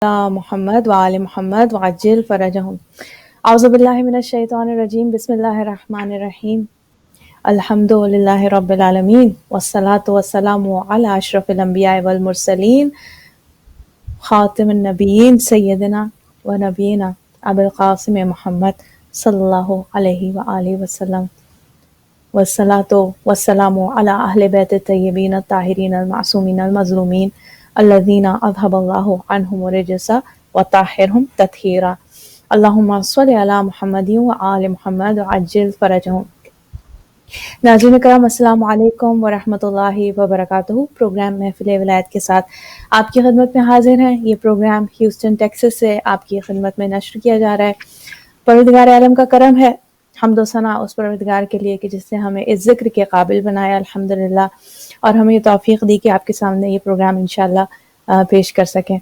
محمد وآل محمد وعجل فرجهم اعوذ باللہ من الشیطان الرجیم بسم اللہ الرحمن الرحیم الحمد للہ رب العالمین والصلاة والسلام علی اشرف الانبیاء والمرسلین خاتم النبیین سیدنا و نبینا ابو القاسم محمد صلی اللہ علیہ وآلہ وسلم والصلاة والسلام علی اہل بیت الطیبین الطاہرین المعصومین المظلومین الذین اذهب اللہ عنہم الرجس وطہرہم تطہیرا اللہم صل علی محمد وآل محمد وعجل فرجہم۔ ناظرین کرام السلام علیکم ورحمۃ اللہ وبرکاتہ۔ پروگرام محفل ولایت کے ساتھ آپ کی خدمت میں حاضر ہیں۔ یہ پروگرام ہیوسٹن ٹیکساس سے آپ کی خدمت میں نشر کیا جا رہا ہے۔ پروردگار عالم کا کرم ہے، حمد و ثنا اس پروردگار کے لیے کہ جس نے ہمیں اس ذکر کے قابل بنایا الحمدللہ، اور ہمیں یہ توفیق دی کہ آپ کے سامنے یہ پروگرام انشاءاللہ پیش کر سکیں۔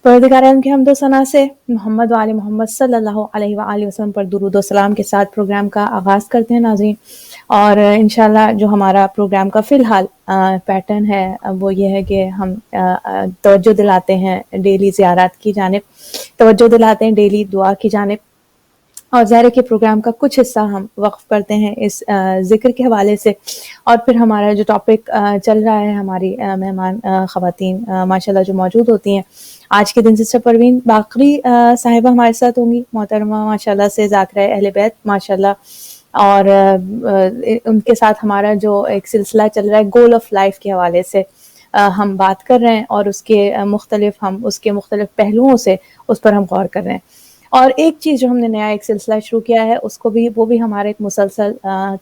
پروردگار عالم کی حمد و ثنا سے محمد و آل محمد صلی اللہ علیہ وآلہ وسلم پر درود و سلام کے ساتھ پروگرام کا آغاز کرتے ہیں ناظرین۔ اور انشاءاللہ جو ہمارا پروگرام کا فی الحال پیٹرن ہے وہ یہ ہے کہ ہم توجہ دلاتے ہیں ڈیلی زیارات کی جانب، توجہ دلاتے ہیں ڈیلی دعا کی جانب، اور ظاہر ہے کہ پروگرام کا کچھ حصہ ہم وقف کرتے ہیں اس ذکر کے حوالے سے، اور پھر ہمارا جو ٹاپک چل رہا ہے، ہماری مہمان خواتین ماشاءاللہ جو موجود ہوتی ہیں، آج کے دن سسٹر پروین باقری صاحبہ ہمارے ساتھ ہوں گی، محترمہ ماشاءاللہ سے ذاکرہ اہل بیت ماشاءاللہ، اور ان کے ساتھ ہمارا جو ایک سلسلہ چل رہا ہے گول آف لائف کے حوالے سے ہم بات کر رہے ہیں، اور اس کے مختلف پہلوؤں سے اس پر ہم غور کر رہے ہیں۔ اور ایک چیز جو ہم نے نیا ایک سلسلہ شروع کیا ہے، وہ بھی ہمارے ایک مسلسل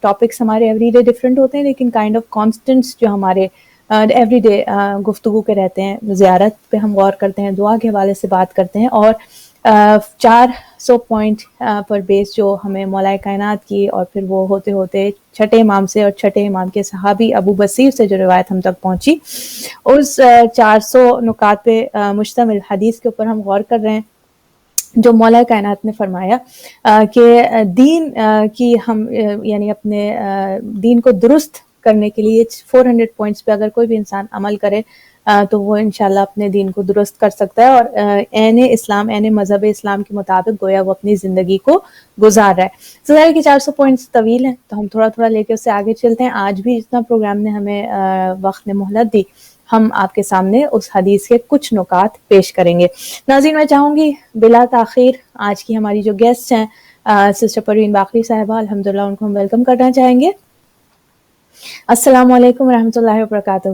ٹاپکس ہمارے ایوری ڈے ڈفرینٹ ہوتے ہیں، لیکن کائنڈ آف کانسٹنٹس جو ہمارے ایوری ڈے گفتگو کے رہتے ہیں۔ زیارت پہ ہم غور کرتے ہیں، دعا کے حوالے سے بات کرتے ہیں، اور 400 پوائنٹ پر بیس جو ہمیں مولا کائنات کی، اور پھر وہ ہوتے ہوتے چھٹے امام سے اور چھٹے امام کے صحابی ابو بصیر سے جو روایت ہم تک پہنچی، اس 400 نکات پہ مشتمل حدیث کے اوپر ہم غور کر رہے ہیں، جو مولا کائنات نے فرمایا کہ دین کی ہم یعنی اپنے دین کو درست کرنے کے لیے 400 پوائنٹس پہ اگر کوئی بھی انسان عمل کرے تو وہ انشاءاللہ اپنے دین کو درست کر سکتا ہے، اور عین مذہب اسلام کے مطابق گویا وہ اپنی زندگی کو گزار رہا ہے۔ ظاہر ہے کہ 400 پوائنٹس طویل ہیں، تو ہم تھوڑا تھوڑا لے کے اس سے آگے چلتے ہیں۔ آج بھی جتنا پروگرام نے ہمیں وقت نے مہلت دی، ہم آپ کے سامنے اس حدیث کے کچھ نکات پیش کریں گے۔ ناظرین میں چاہوں گی بلا تاخیر آج کی ہماری جو گیسٹ ہیں سسٹر پروین باقری صاحبہ، الحمدللہ ان کو ہم ویلکم کرنا چاہیں گے۔ السلام علیکم ورحمۃ اللہ وبرکاتہ۔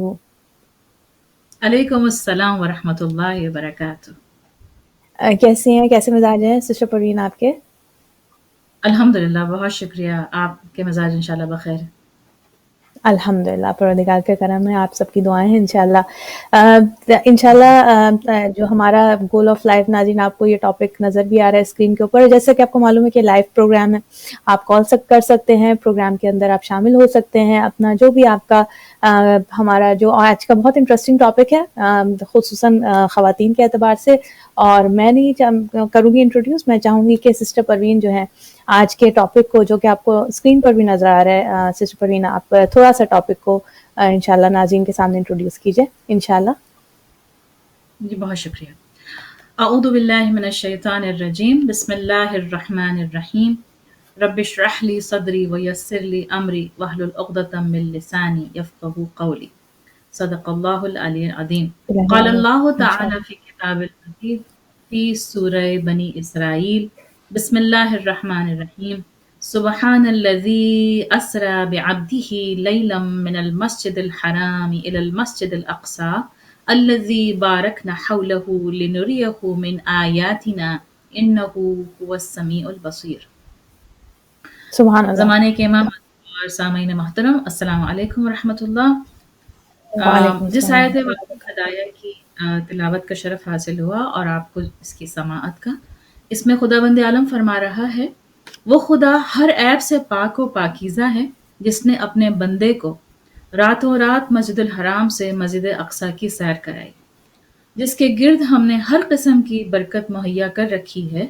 علیکم السلام ورحمۃ اللہ وبرکاتہ۔ کیسی ہیں، کیسے مزاج ہیں سسٹر پروین آپ کے؟ الحمدللہ، بہت شکریہ، آپ کے مزاج انشاءاللہ بخیر۔ الحمدللہ، پروردگار کے کرم ہے، آپ سب کی دعائیں ہیں انشاءاللہ جو ہمارا گول آف لائف، ناظرین آپ کو یہ ٹاپک نظر بھی آ رہا ہے اسکرین کے اوپر، جیسے کہ آپ کو معلوم ہے کہ لائیو پروگرام ہے، آپ کال کر سکتے ہیں، پروگرام کے اندر آپ شامل ہو سکتے ہیں، اپنا جو بھی آپ کا ہمارا جو آج کا بہت انٹرسٹنگ ٹاپک ہے خصوصاً خواتین کے اعتبار سے، اور میں نہیں کروں گی انٹروڈیوس، میں چاہوں گی کہ سسٹر پروین جو ہیں آج کے ٹاپک کو، جو کہ آپ کو اسکرین پر بھی نظر آ رہا ہے، سسٹر پروین آپ تھوڑا سا ٹاپک کو انشاءاللہ ناظرین کے سامنے انٹروڈیوس کیجئے انشاءاللہ۔ جی بہت شکریہ۔ اعوذ باللہ من الشیطان الرجیم، بسم اللہ الرحمن الرحیم، رب اشرح لی صدری ویسر لی امری واحلل عقدۃ من لسانی یفقہوا قولی، صدق اللہ العلی العظیم۔ قال اللہ تعالی فی کتاب المجید فی سورہ بنی اسرائیل، بسم اللہ الرحمن الرحیم، سبحان الذی اسری بعبدہ لیلا من المسجد الحرام الی المسجد الاقصی الذی بارکنا حولہ لنریہ من آیاتنا انہ هو السمیع البصیر۔ سبحان اللہ۔ زمانے کے امام اور سامعین محترم، السلام علیکم ورحمۃ اللہ۔ وعلیکم جس السلام۔ آیت ہدایہ کی تلاوت کا شرف حاصل ہوا اور آپ کو اس کی سماعت کا، اس میں خداوند عالم فرما رہا ہے، وہ خدا ہر عیب سے پاک و پاکیزہ ہے جس نے اپنے بندے کو راتوں رات مسجد الحرام سے مسجد اقصی کی سیر کرائی، جس کے گرد ہم نے ہر قسم کی برکت مہیا کر رکھی ہے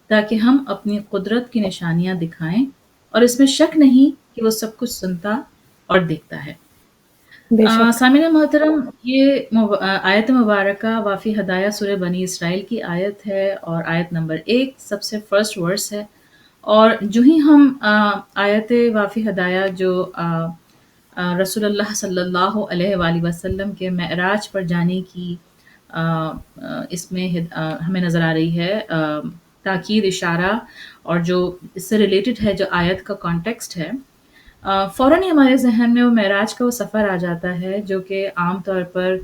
تاکہ ہم اپنی قدرت کی نشانیاں دکھائیں، اور اس میں شک نہیں کہ وہ سب کچھ سنتا اور دیکھتا ہے۔ بے شک. سامعین محترم، یہ آیت مبارکہ وافی ہدایہ سورہ بنی اسرائیل کی آیت ہے، اور آیت نمبر 1 سب سے فرسٹ ورس ہے. اور جو ہی ہم آیت وافی ہدایہ جو رسول اللہ صلی اللہ علیہ وآلہ وسلم کے معراج پر جانے کی اس میں ہمیں نظر آ رہی ہے تاکید، اشارہ، اور جو اس سے ریلیٹڈ ہے، جو آیت کا کانٹیکسٹ ہے، فوراً ہی ہمارے ذہن میں وہ معراج کا وہ سفر آ جاتا ہے، جو کہ عام طور پر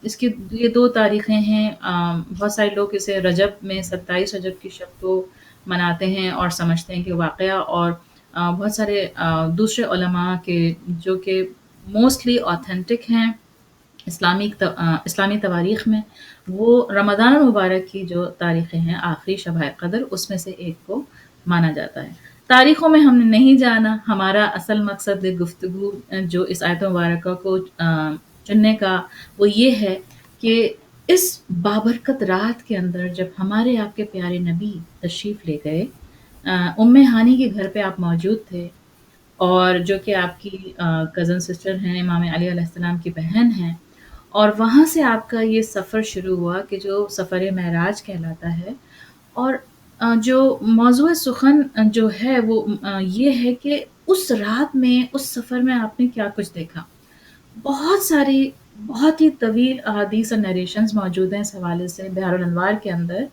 اس کی یہ 2 تاریخیں ہیں. بہت سارے لوگ اسے رجب میں 27 رجب کی شب کو مناتے ہیں اور سمجھتے ہیں کہ واقعہ، اور بہت سارے دوسرے علماء کے جو کہ موسٹلی آتھینٹک ہیں اسلامی تواریخ میں، وہ رمضان المبارک کی جو تاریخیں ہیں آخری شب قدر، اس میں سے ایک کو مانا جاتا ہے. تاریخوں میں ہم نے نہیں جانا. ہمارا اصل مقصد گفتگو جو اس آیت مبارکہ کو چننے کا وہ یہ ہے کہ اس بابرکت رات کے اندر جب ہمارے آپ کے پیارے نبی تشریف لے گئے، ام ہانی کے گھر پہ آپ موجود تھے، اور جو کہ آپ کی کزن سسٹر ہیں، امام علی علیہ السلام کی بہن ہیں، اور وہاں سے آپ کا یہ سفر شروع ہوا کہ جو سفر معراج کہلاتا ہے. اور جو موضوع سخن جو ہے وہ یہ ہے کہ اس رات میں، اس سفر میں آپ نے کیا کچھ دیکھا. بہت ساری، بہت ہی طویل احادیث اور نیریشنز موجود ہیں اس حوالے سے بحار الانوار کے اندر،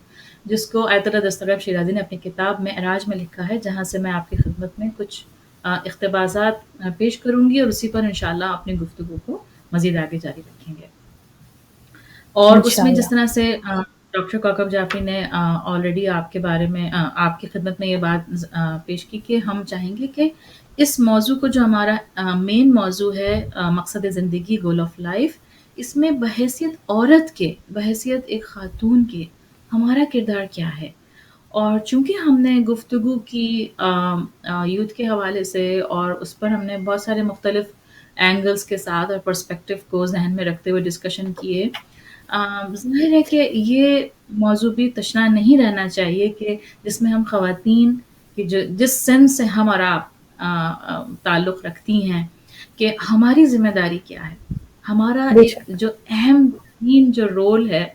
جس کو آیت اللہ دستغرب شیرازی نے اپنی کتاب معراج میں لکھا ہے، جہاں سے میں آپ کی خدمت میں کچھ اقتباسات پیش کروں گی، اور اسی پر انشاءاللہ اپنی گفتگو کو مزید آگے جاری رکھیں گے. اور اس میں جس انشاءاللہ. طرح سے ڈاکٹر کوکب جعفری نے آلریڈی آپ کے بارے میں آپ کی خدمت میں یہ بات پیش کی کہ ہم چاہیں گے کہ اس موضوع کو، جو ہمارا مین موضوع ہے مقصد زندگی، گول آف لائف، اس میں بحیثیت عورت کے، بحیثیت ایک خاتون کے، ہمارا کردار کیا ہے. اور چونکہ ہم نے گفتگو کی یوتھ کے حوالے سے، اور اس پر ہم نے بہت سارے مختلف اینگلز کے ساتھ اور پرسپیکٹو کو ذہن میں رکھتے ہوئے ڈسکشن کیے، ظاہر ہے کہ یہ موضوع بھی تشنہ نہیں رہنا چاہیے کہ جس میں ہم خواتین کی جس سن سے ہم اور آپ تعلق رکھتی ہیں، کہ ہماری ذمہ داری کیا ہے. ہمارا بے ایک شک. جو اہم ترین جو رول ہے،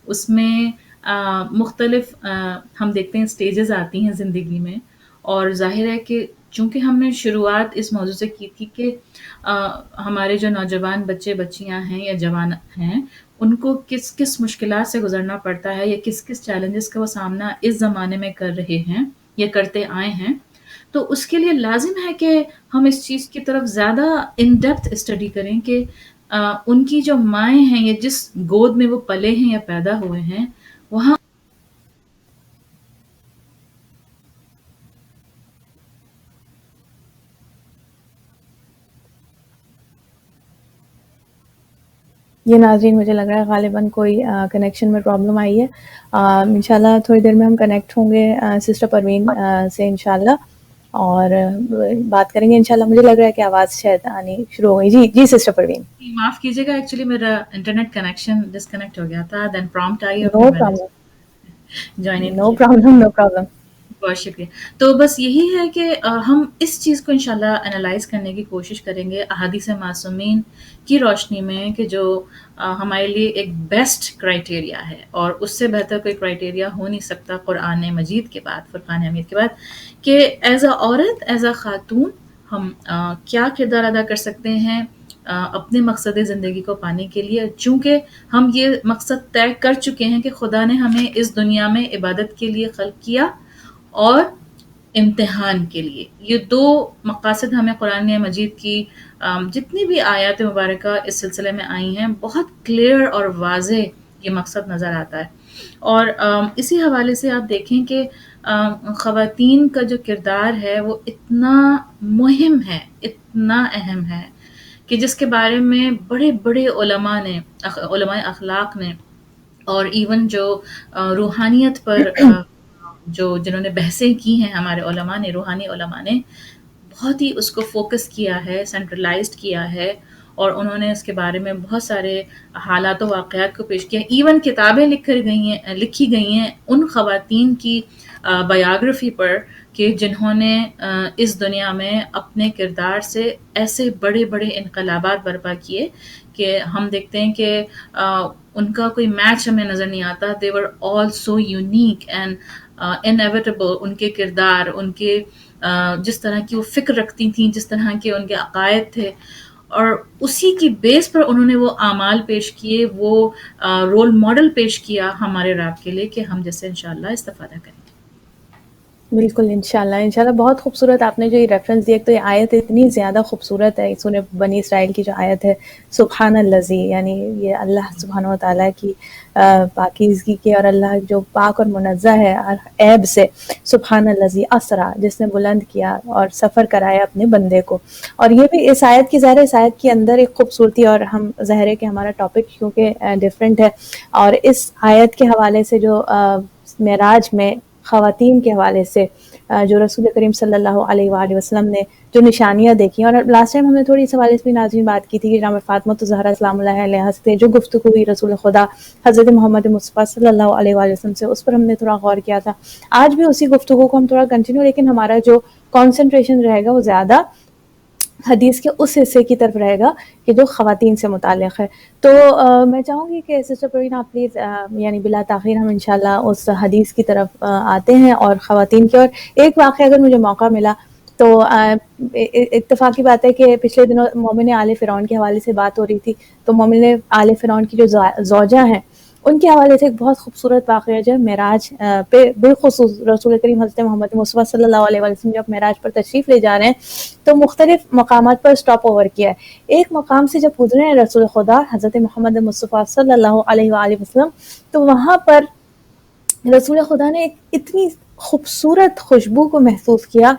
اس میں مختلف ہم دیکھتے ہیں سٹیجز آتی ہیں زندگی میں، اور ظاہر ہے کہ چونکہ ہم نے شروعات اس موضوع سے کی تھی کہ ہمارے جو نوجوان بچے بچیاں ہیں یا جوان ہیں، ان کو کس کس مشکلات سے گزرنا پڑتا ہے، یا کس کس چیلنجز کا وہ سامنا اس زمانے میں کر رہے ہیں یا کرتے آئے ہیں. تو اس کے لیے لازم ہے کہ ہم اس چیز کی طرف زیادہ ان ڈیپتھ اسٹڈی کریں کہ ان کی جو مائیں ہیں، یا جس گود میں وہ پلے ہیں یا پیدا ہوئے ہیں، وہاں یہ ناظرین مجھے لگ رہا ہے غالباً کوئی کنیکشن میں پرابلم آئی ہے. انشاءاللہ تھوڑی دیر میں ہم کنیکٹ ہوں گے سسٹر پروین سے انشاءاللہ، اور بات کریں گے انشاءاللہ. مجھے لگ رہا ہے کہ آواز شاید آنی شروع ہو گئی. جی جی سسٹر پروین. معاف کیجیے گا، ایکچولی میرا انٹرنیٹ کنیکشن ڈسکنیکٹ ہو گیا تھا، دین پرومپٹ آئی اور پھر نو میں نے جوائن ان نو کیا. Problem no problem. بہت شکریہ. تو بس یہی ہے کہ ہم اس چیز کو انشاءاللہ انالائز کرنے کی کوشش کریں گے احادیث معصومین کی روشنی میں، کہ جو ہمارے لیے ایک بیسٹ کرائٹیریا ہے، اور اس سے بہتر کوئی کرائٹیریا ہو نہیں سکتا قرآن مجید کے بعد، فرقان حمید کے بعد، کہ ایز اے عورت، ایز اے خاتون، ہم کیا کردار ادا کر سکتے ہیں اپنے مقصد زندگی کو پانے کے لیے. چونکہ ہم یہ مقصد طے کر چکے ہیں کہ خدا نے ہمیں اس دنیا میں عبادت کے لیے خلق کیا اور امتحان کے لیے. یہ 2 مقاصد ہمیں قرآن مجید کی جتنی بھی آیات مبارکہ اس سلسلے میں آئی ہیں، بہت کلیئر اور واضح یہ مقصد نظر آتا ہے. اور اسی حوالے سے آپ دیکھیں کہ خواتین کا جو کردار ہے وہ اتنا مہم ہے، اتنا اہم ہے، کہ جس کے بارے میں بڑے بڑے علماء اخلاق نے، اور ایون جو روحانیت پر جنہوں نے بحثیں کی ہیں ہمارے روحانی علماء نے، بہت ہی اس کو فوکس کیا ہے، سینٹرلائزڈ کیا ہے، اور انہوں نے اس کے بارے میں بہت سارے حالات و واقعات کو پیش کیا. ایون کتابیں لکھی گئی ہیں ان خواتین کی بایوگرافی پر کہ جنہوں نے اس دنیا میں اپنے کردار سے ایسے بڑے بڑے انقلابات برپا کیے کہ ہم دیکھتے ہیں کہ ان کا کوئی میچ ہمیں نظر نہیں آتا. they were all so unique and inevitable. ان کے کردار، ان کے جس طرح کی وہ فکر رکھتی تھیں، جس طرح کے ان کے عقائد تھے، اور اسی کی بیس پر انہوں نے وہ اعمال پیش کیے، وہ رول ماڈل پیش کیا ہمارے رات کے لیے کہ ہم جیسے انشاءاللہ استفادہ کریں. بالکل انشاءاللہ بہت خوبصورت آپ نے جو یہ ریفرنس دیا. تو یہ آیت اتنی زیادہ خوبصورت ہے سورہ بنی اسرائیل کی جو آیت ہے سبحان الذی، یعنی یہ اللہ سبحانہ و تعالیٰ کی پاکیزگی کے، اور اللہ جو پاک اور منزہ ہے عیب سے. سبحان الذی اسرا، جس نے بلند کیا اور سفر کرایا اپنے بندے کو. اور یہ بھی اس آیت کی ظاہر اس آیت کے اندر ایک خوبصورتی، اور ہم ظاہر ہے کہ ہمارا ٹاپک کیونکہ ڈیفرنٹ ہے، اور اس آیت کے حوالے سے جو معراج میں خواتین کے حوالے سے جو رسول کریم صلی اللہ علیہ وآلہ وسلم نے جو نشانیاں دیکھی. اور لاسٹ ٹائم ہم نے تھوڑی اس حوالے سے بھی ناظرین بات کی تھی کہ جناب فاطمہ زہرا سلام اللہ علیہا سے جو گفتگو ہوئی رسول خدا حضرت محمد مصطفیٰ صلی اللہ علیہ وآلہ وسلم سے، اس پر ہم نے تھوڑا غور کیا تھا. آج بھی اسی گفتگو کو ہم تھوڑا کنٹینیو، لیکن ہمارا جو کانسنٹریشن رہے گا وہ زیادہ حدیث کے اس حصے کی طرف رہے گا کہ جو خواتین سے متعلق ہے. تو میں چاہوں گی کہ سسٹر پروین آپ پلیز یعنی بلا تاخیر ہم انشاءاللہ اس حدیث کی طرف آتے ہیں اور خواتین کی. اور ایک واقعہ اگر مجھے موقع ملا تو اتفاقی بات ہے کہ پچھلے دنوں مومن آل فرعون کے حوالے سے بات ہو رہی تھی، تو مومن آل فرعون کی جو زوجہ ہیں ان کے حوالے سے ایک بہت خوبصورت واقعہ جو معراج پہ بالخصوص رسول کریم حضرت محمد مصطفیٰ صلی اللہ علیہ وسلم جب معراج پر تشریف لے جا رہے ہیں تو مختلف مقامات پر سٹاپ اوور کیا ہے. ایک مقام سے جب گزرے ہیں رسول خدا حضرت محمد مصطفیٰ صلی اللہ علیہ وآلہ وسلم، تو وہاں پر رسول خدا نے ایک اتنی خوبصورت خوشبو کو محسوس کیا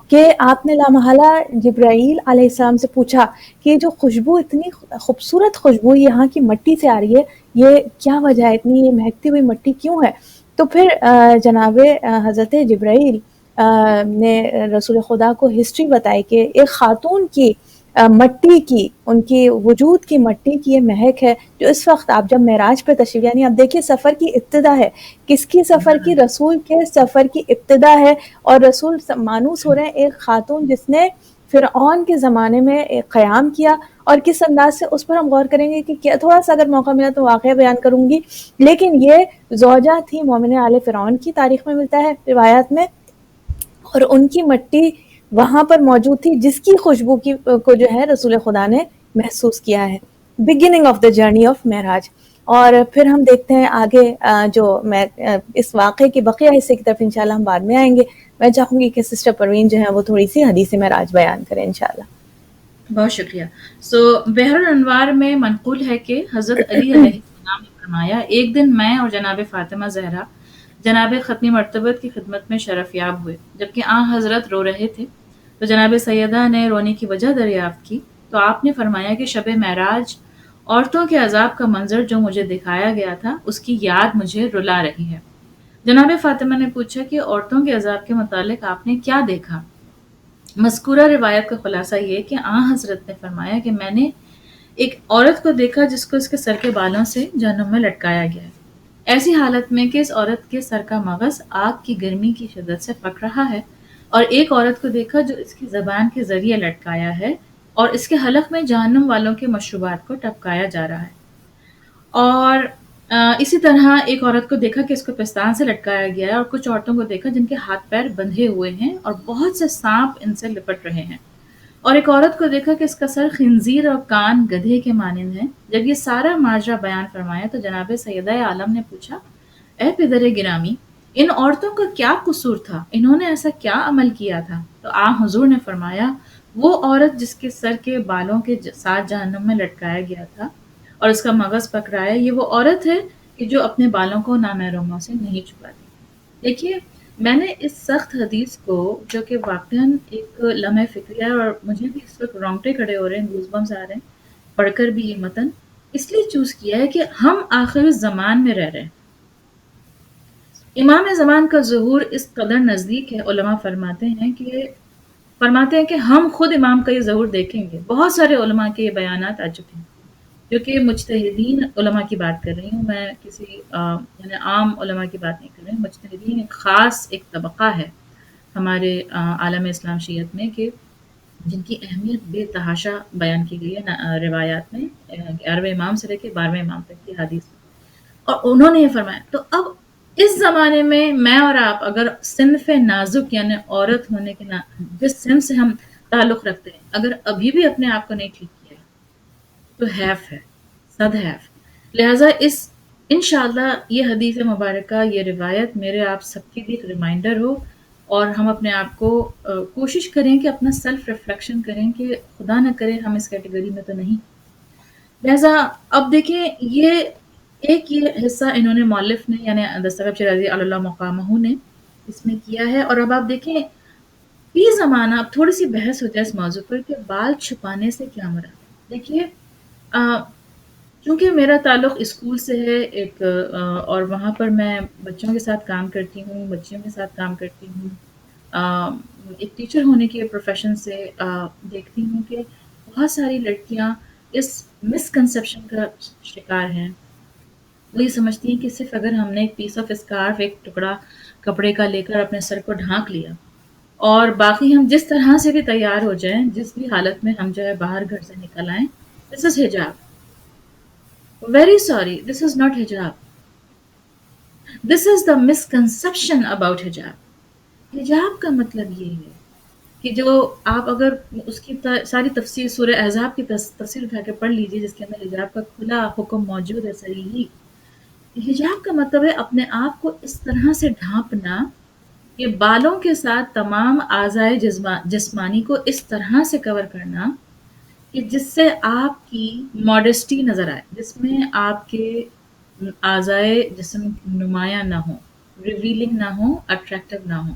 کہ آپ نے لامحالہ جبرائیل علیہ السلام سے پوچھا کہ جو خوشبو اتنی خوبصورت خوشبو یہاں کی مٹی سے آ رہی ہے، یہ کیا وجہ ہے، اتنی یہ مہکتی ہوئی مٹی کیوں ہے؟ تو پھر جناب حضرت جبرائیل نے رسول خدا کو ہسٹری بتائی کہ ایک خاتون کی مٹی کی، ان کی وجود کی مٹی کی یہ مہک ہے جو اس وقت آپ جب معراج پہ تشریف، یعنی اب دیکھیے سفر کی ابتدا ہے، کس کی سفر کی؟ رسول کے سفر کی ابتدا ہے، اور رسول مانوس ہو رہے ہیں ایک خاتون جس نے فرعون کے زمانے میں ایک قیام کیا. اور کس انداز سے اس پر ہم غور کریں گے کہ تھوڑا سا اگر موقع ملا تو واقعہ بیان کروں گی. لیکن یہ زوجہ تھی مومن آل فرعون کی، تاریخ میں ملتا ہے روایات میں، اور ان کی مٹی وہاں پر موجود تھی جس کی خوشبو کو جو ہے رسول خدا نے محسوس کیا ہے. Beginning of the journey of Meraj. اور پھر ہم دیکھتے ہیں آگے جو میں اس واقعے کے بقیہ حصے کی طرف انشاءاللہ ہم بعد میں آئیں گے. میں چاہوں گی کہ سسٹر پروین جو ہے وہ تھوڑی سی حدیث معراج بیان کریں انشاءاللہ. بہت شکریہ. بحر الانوار میں منقول ہے کہ حضرت علی علیہ السلام نے فرمایا، ایک دن میں اور جناب فاطمہ زہرا جناب ختمی مرتبت کی خدمت میں شرف یاب ہوئے. جبکہ حضرت رو رہے تھے تو جناب سیدہ نے رونے کی وجہ دریافت کی تو آپ نے فرمایا کہ شب معراج عورتوں کے عذاب کا منظر جو مجھے دکھایا گیا تھا اس کی یاد مجھے رلا رہی ہے. جناب فاطمہ نے پوچھا کہ عورتوں کے عذاب کے متعلق آپ نے کیا دیکھا؟ مذکورہ روایت کا خلاصہ یہ کہ حضرت نے فرمایا کہ میں نے ایک عورت کو دیکھا جس کو اس کے سر کے بالوں سے جہنم میں لٹکایا گیا ہے، ایسی حالت میں کہ اس عورت کے سر کا مغز آگ کی گرمی کی شدت سے پک رہا ہے، اور ایک عورت کو دیکھا جو اس کی زبان کے ذریعے لٹکایا ہے اور اس کے حلق میں جہنم والوں کے مشروبات کو ٹپکایا جا رہا ہے. اور اسی طرح ایک عورت کو دیکھا کہ اس کو پستان سے لٹکایا گیا ہے، اور کچھ عورتوں کو دیکھا جن کے ہاتھ پیر بندھے ہوئے ہیں اور بہت سے سانپ ان سے لپٹ رہے ہیں، اور ایک عورت کو دیکھا کہ اس کا سر خنزیر اور کان گدھے کے مانند ہیں. جب یہ سارا ماجرا بیان فرمایا تو جناب سیدہ عالم نے پوچھا، اے پدر گرامی، ان عورتوں کا کیا قصور تھا؟ انہوں نے ایسا کیا عمل کیا تھا؟ تو حضور نے فرمایا، وہ عورت جس کے سر کے بالوں کے ساتھ جہنم میں لٹکایا گیا تھا اور اس کا مغز پک رہا ہے، یہ وہ عورت ہے کہ جو اپنے بالوں کو نامحرموں سے نہیں چھپاتی. دیکھیے، میں نے اس سخت حدیث کو، جو کہ واقعاً ایک لمحہ فکریہ ہے اور مجھے بھی اس وقت رونگٹے کھڑے ہو رہے ہیں، گوز بمز آ رہے ہیں پڑھ کر بھی یہ متن، اس لیے چوز کیا ہے کہ ہم آخر الزمان میں رہ رہے ہیں. امام زمان کا ظہور اس قدر نزدیک ہے، علماء فرماتے ہیں کہ فرماتے ہیں کہ ہم خود امام کا یہ ظہور دیکھیں گے. بہت سارے علماء کے یہ بیانات آ چکے ہیں، جو کہ مجتہدین علماء کی بات کر رہی ہوں میں، کسی یعنی عام علماء کی بات نہیں کر رہی ہوں. مجتہدین ایک خاص ایک طبقہ ہے ہمارے عالم اسلام شیعت میں، کہ جن کی اہمیت بے تحاشا بیان کی گئی ہے روایات میں، 11ویں امام سے لے کے 12ویں امام تک کی حدیث میں. اور انہوں نے یہ فرمایا. تو اب اس زمانے میں اور آپ اگر صنف نازک یعنی عورت ہونے کے جس صنف سے ہم تعلق رکھتے ہیں، اگر ابھی بھی اپنے آپ کو نہیں ٹھیک کیا تو حیف ہے، صد حیف. لہٰذا انشاءاللہ یہ حدیث مبارکہ، یہ روایت میرے آپ سب کے لیے ایک ریمائنڈر ہو، اور ہم اپنے آپ کو کوشش کریں کہ اپنا سیلف ریفلیکشن کریں کہ خدا نہ کرے ہم اس کیٹیگری میں تو نہیں. لہٰذا اب دیکھیں یہ حصہ انہوں نے مؤلف نے یعنی دستگیر شیرازی علی اللہ مقامہ نے اس میں کیا ہے. اور اب آپ دیکھیں فی زمانہ اب تھوڑی سی بحث ہو جائے اس موضوع پر کہ بال چھپانے سے کیا مراد. دیکھیے چونکہ میرا تعلق اسکول سے ہے ایک، اور وہاں پر میں بچوں کے ساتھ کام کرتی ہوں، بچیوں کے ساتھ کام کرتی ہوں، ایک ٹیچر ہونے کے پروفیشن سے دیکھتی ہوں کہ بہت ساری لڑکیاں اس مسکنسیپشن کا شکار ہیں. وہ یہ سمجھتی ہیں کہ صرف اگر ہم نے ایک پیس آف اسکارف، ایک ٹکڑا کپڑے کا لے کر اپنے سر کو ڈھانک لیا اور باقی ہم جس طرح سے بھی تیار ہو جائیں، جس بھی حالت میں ہم جو ہے باہر گھر سے نکل آئیں، دس از حجاب. Very sorry, this is not حجاب. دس از دا مسکنسیپشن اباؤٹ حجاب. حجاب کا مطلب یہ ہے کہ جو آپ اگر اس کی ساری تفسیر سورہ احزاب کی تفسیر اٹھا کے پڑھ لیجیے، جس کے اندر حجاب کا کھلا حکم موجود ہے صریحی. حجاب کا مطلب ہے اپنے آپ کو اس طرح سے ڈھانپنا کہ بالوں کے ساتھ تمام اعضائے جسمانی کو اس طرح سے کور کرنا کہ جس سے آپ کی ماڈسٹی نظر آئے، جس میں آپ کے اعضائے جسم نمایاں نہ ہوں، ریویلنگ نہ ہوں، اٹریکٹیو نہ ہوں.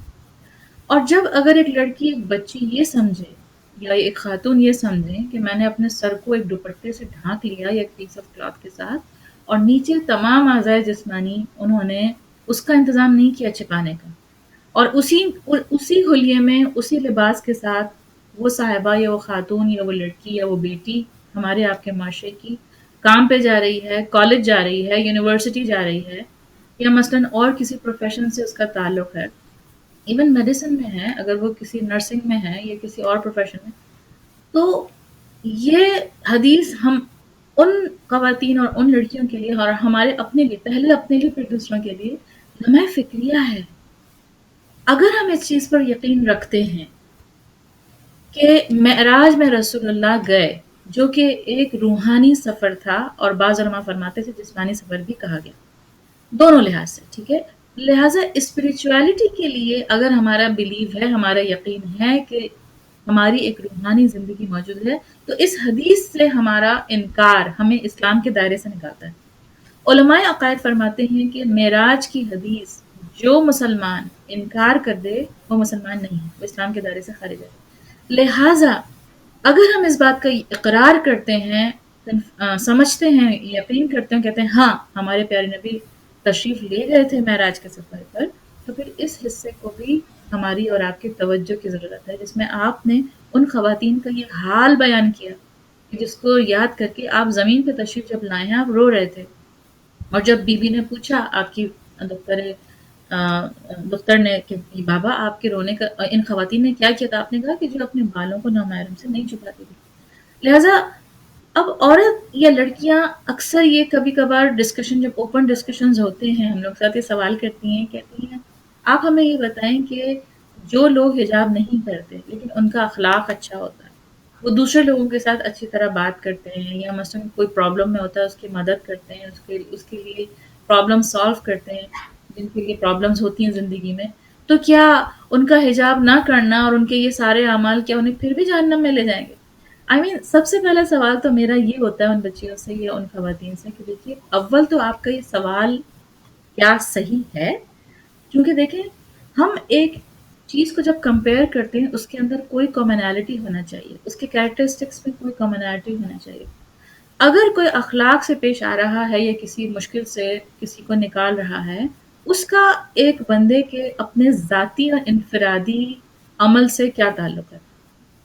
اور جب اگر ایک لڑکی، ایک بچی یہ سمجھے یا ایک خاتون یہ سمجھیں کہ میں نے اپنے سر کو ایک دوپٹے سے ڈھانک لیا یا ایک پیس آف کلاتھ کے ساتھ، اور نیچے تمام اعضائے جسمانی انہوں نے اس کا انتظام نہیں کیا چھپانے کا، اور اسی حلیے میں اسی لباس کے ساتھ وہ صاحبہ یا وہ خاتون یا وہ لڑکی یا وہ بیٹی ہمارے آپ کے معاشرے کی کام پہ جا رہی ہے، کالج جا رہی ہے، یونیورسٹی جا رہی ہے، یا مثلاً اور کسی پروفیشن سے اس کا تعلق ہے، ایون میڈیسن میں ہے، اگر وہ کسی نرسنگ میں ہے یا کسی اور پروفیشن میں. تو یہ حدیث ہم ان خواتین اور ان لڑکیوں کے لیے اور ہمارے اپنے لیے، پہلے اپنے لیے پھر دوسروں کے لیے لمحہ فکریہ ہے. اگر ہم اس چیز پر یقین رکھتے ہیں کہ معراج میں رسول اللہ گئے، جو کہ ایک روحانی سفر تھا، اور بعض علماء فرماتے تھے جسمانی سفر بھی کہا گیا، دونوں لحاظ سے ٹھیک ہے. لہٰذا اسپریچویلٹی کے لیے اگر ہمارا بلیو ہے، ہمارا یقین ہے کہ ہماری ایک روحانی زندگی موجود ہے، تو اس حدیث سے ہمارا انکار ہمیں اسلام کے دائرے سے نکالتا ہے. علماء عقائد فرماتے ہیں کہ معراج کی حدیث جو مسلمان انکار کر دے وہ مسلمان نہیں ہے، وہ اسلام کے دائرے سے خارج ہے. لہٰذا اگر ہم اس بات کا اقرار کرتے ہیں، سمجھتے ہیں، یقین کرتے ہیں، کہتے ہیں ہاں ہمارے پیارے نبی تشریف لے گئے تھے معراج کے سفر پر، تو پھر اس حصے کو بھی ہماری اور آپ کی توجہ کی ضرورت ہے، جس میں آپ نے ان خواتین کا یہ حال بیان کیا کہ جس کو یاد کر کے آپ زمین پہ تشریف جب لائے ہیں، آپ رو رہے تھے. اور جب بی بی نے پوچھا آپ کی دختر نے کہ بابا آپ کے رونے کا ان خواتین نے کیا کیا تھا، آپ نے کہا کہ جو اپنے بالوں کو نامحرم سے نہیں چھپاتی تھی. لہٰذا اب عورت یا لڑکیاں اکثر یہ کبھی کبھار ڈسکشن، جب اوپن ڈسکشنز ہوتے ہیں، ہم لوگ ساتھ یہ سوال کرتی ہیں، کہتی ہیں آپ ہمیں یہ بتائیں کہ جو لوگ حجاب نہیں کرتے لیکن ان کا اخلاق اچھا ہوتا ہے، وہ دوسرے لوگوں کے ساتھ اچھی طرح بات کرتے ہیں، یا مثلاً کوئی پرابلم میں ہوتا ہے اس کی مدد کرتے ہیں، اس کے لیے پرابلم سالو کرتے ہیں، جن کے لیے پرابلمز ہوتی ہیں زندگی میں، تو کیا ان کا حجاب نہ کرنا اور ان کے یہ سارے اعمال کیا انہیں پھر بھی جہنم میں لے جائیں گے؟ سب سے پہلا سوال تو میرا یہ ہوتا ہے ان بچیوں سے یا ان خواتین سے کہ دیکھیے، اول تو آپ کا یہ سوال کیا صحیح ہے؟ کیونکہ دیکھیں ہم ایک چیز کو جب کمپیئر کرتے ہیں اس کے اندر کوئی کامنالٹی ہونا چاہیے، اس کے کیریکٹرسٹکس میں کوئی کامنالٹی ہونا چاہیے. اگر کوئی اخلاق سے پیش آ رہا ہے یا کسی مشکل سے کسی کو نکال رہا ہے، اس کا ایک بندے کے اپنے ذاتی اور انفرادی عمل سے کیا تعلق ہے؟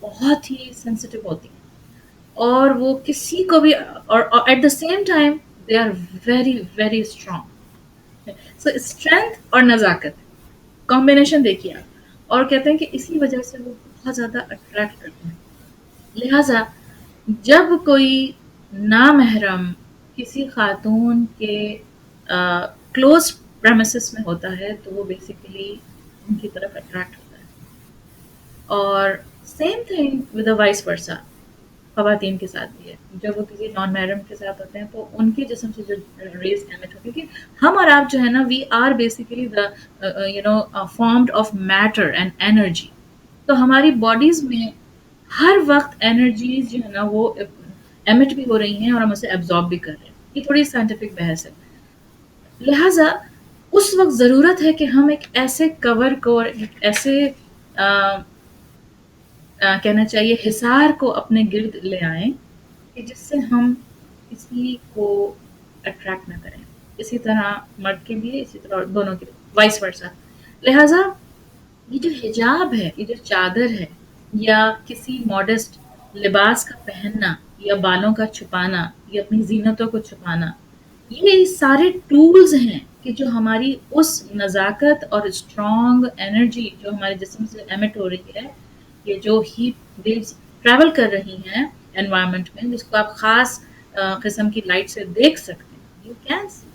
بہت ہی سینسٹیو ہوتی ہیں، اور وہ کسی کو بھی، اور at the same time they are very very strong. So strength اور نزاکت کمبینیشن دیکھیے آپ، اور کہتے ہیں کہ اسی وجہ سے وہ بہت زیادہ اٹریکٹ کرتے ہیں. لہٰذا جب کوئی نامحرم کسی خاتون کے کلوز پریمیسس میں ہوتا ہے تو وہ بیسیکلی ان کی طرف اٹریکٹ ہوتا ہے. اور same thing with vice versa خواتین کے ساتھ بھی ہے. جب وہ کسی نان محرم کے ساتھ ہوتے ہیں تو ان کے جسم سے جو ریز ایمٹ ہوتی ہے، کیونکہ ہم اور آپ جو ہے نا، we are basically the formed of matter and energy. تو ہماری باڈیز میں ہر وقت انرجیز جو ہے نا وہ ایمٹ بھی ہو رہی ہیں اور ہم اسے ایبزارب بھی کر رہے ہیں. یہ تھوڑی سائنٹیفک بحث ہے. لہٰذا اس وقت ضرورت ہے کہ ہم ایک ایسے کور کو اور ایک ایسے کہنا چاہیے حصار کو اپنے گرد لے آئیں کہ جس سے ہم کسی کو اٹریکٹ نہ کریں. اسی طرح مرد کے لیے، اسی طرح دونوں کے لیے، وائس ورسا. لہٰذا یہ جو حجاب ہے، یہ جو چادر ہے، یا کسی ماڈسٹ لباس کا پہننا، یا بالوں کا چھپانا، یا اپنی زینتوں کو چھپانا، یہ سارے ٹولز ہیں کہ جو ہماری اس نزاکت اور اسٹرانگ انرجی جو ہمارے جسم سے ایمٹ ہو رہی ہے، یہ جو ہیٹ ویوز ٹریول کر رہی ہیں انوائرمنٹ میں، جس کو آپ خاص قسم کی لائٹ سے دیکھ سکتے ہیں، یو کین سی،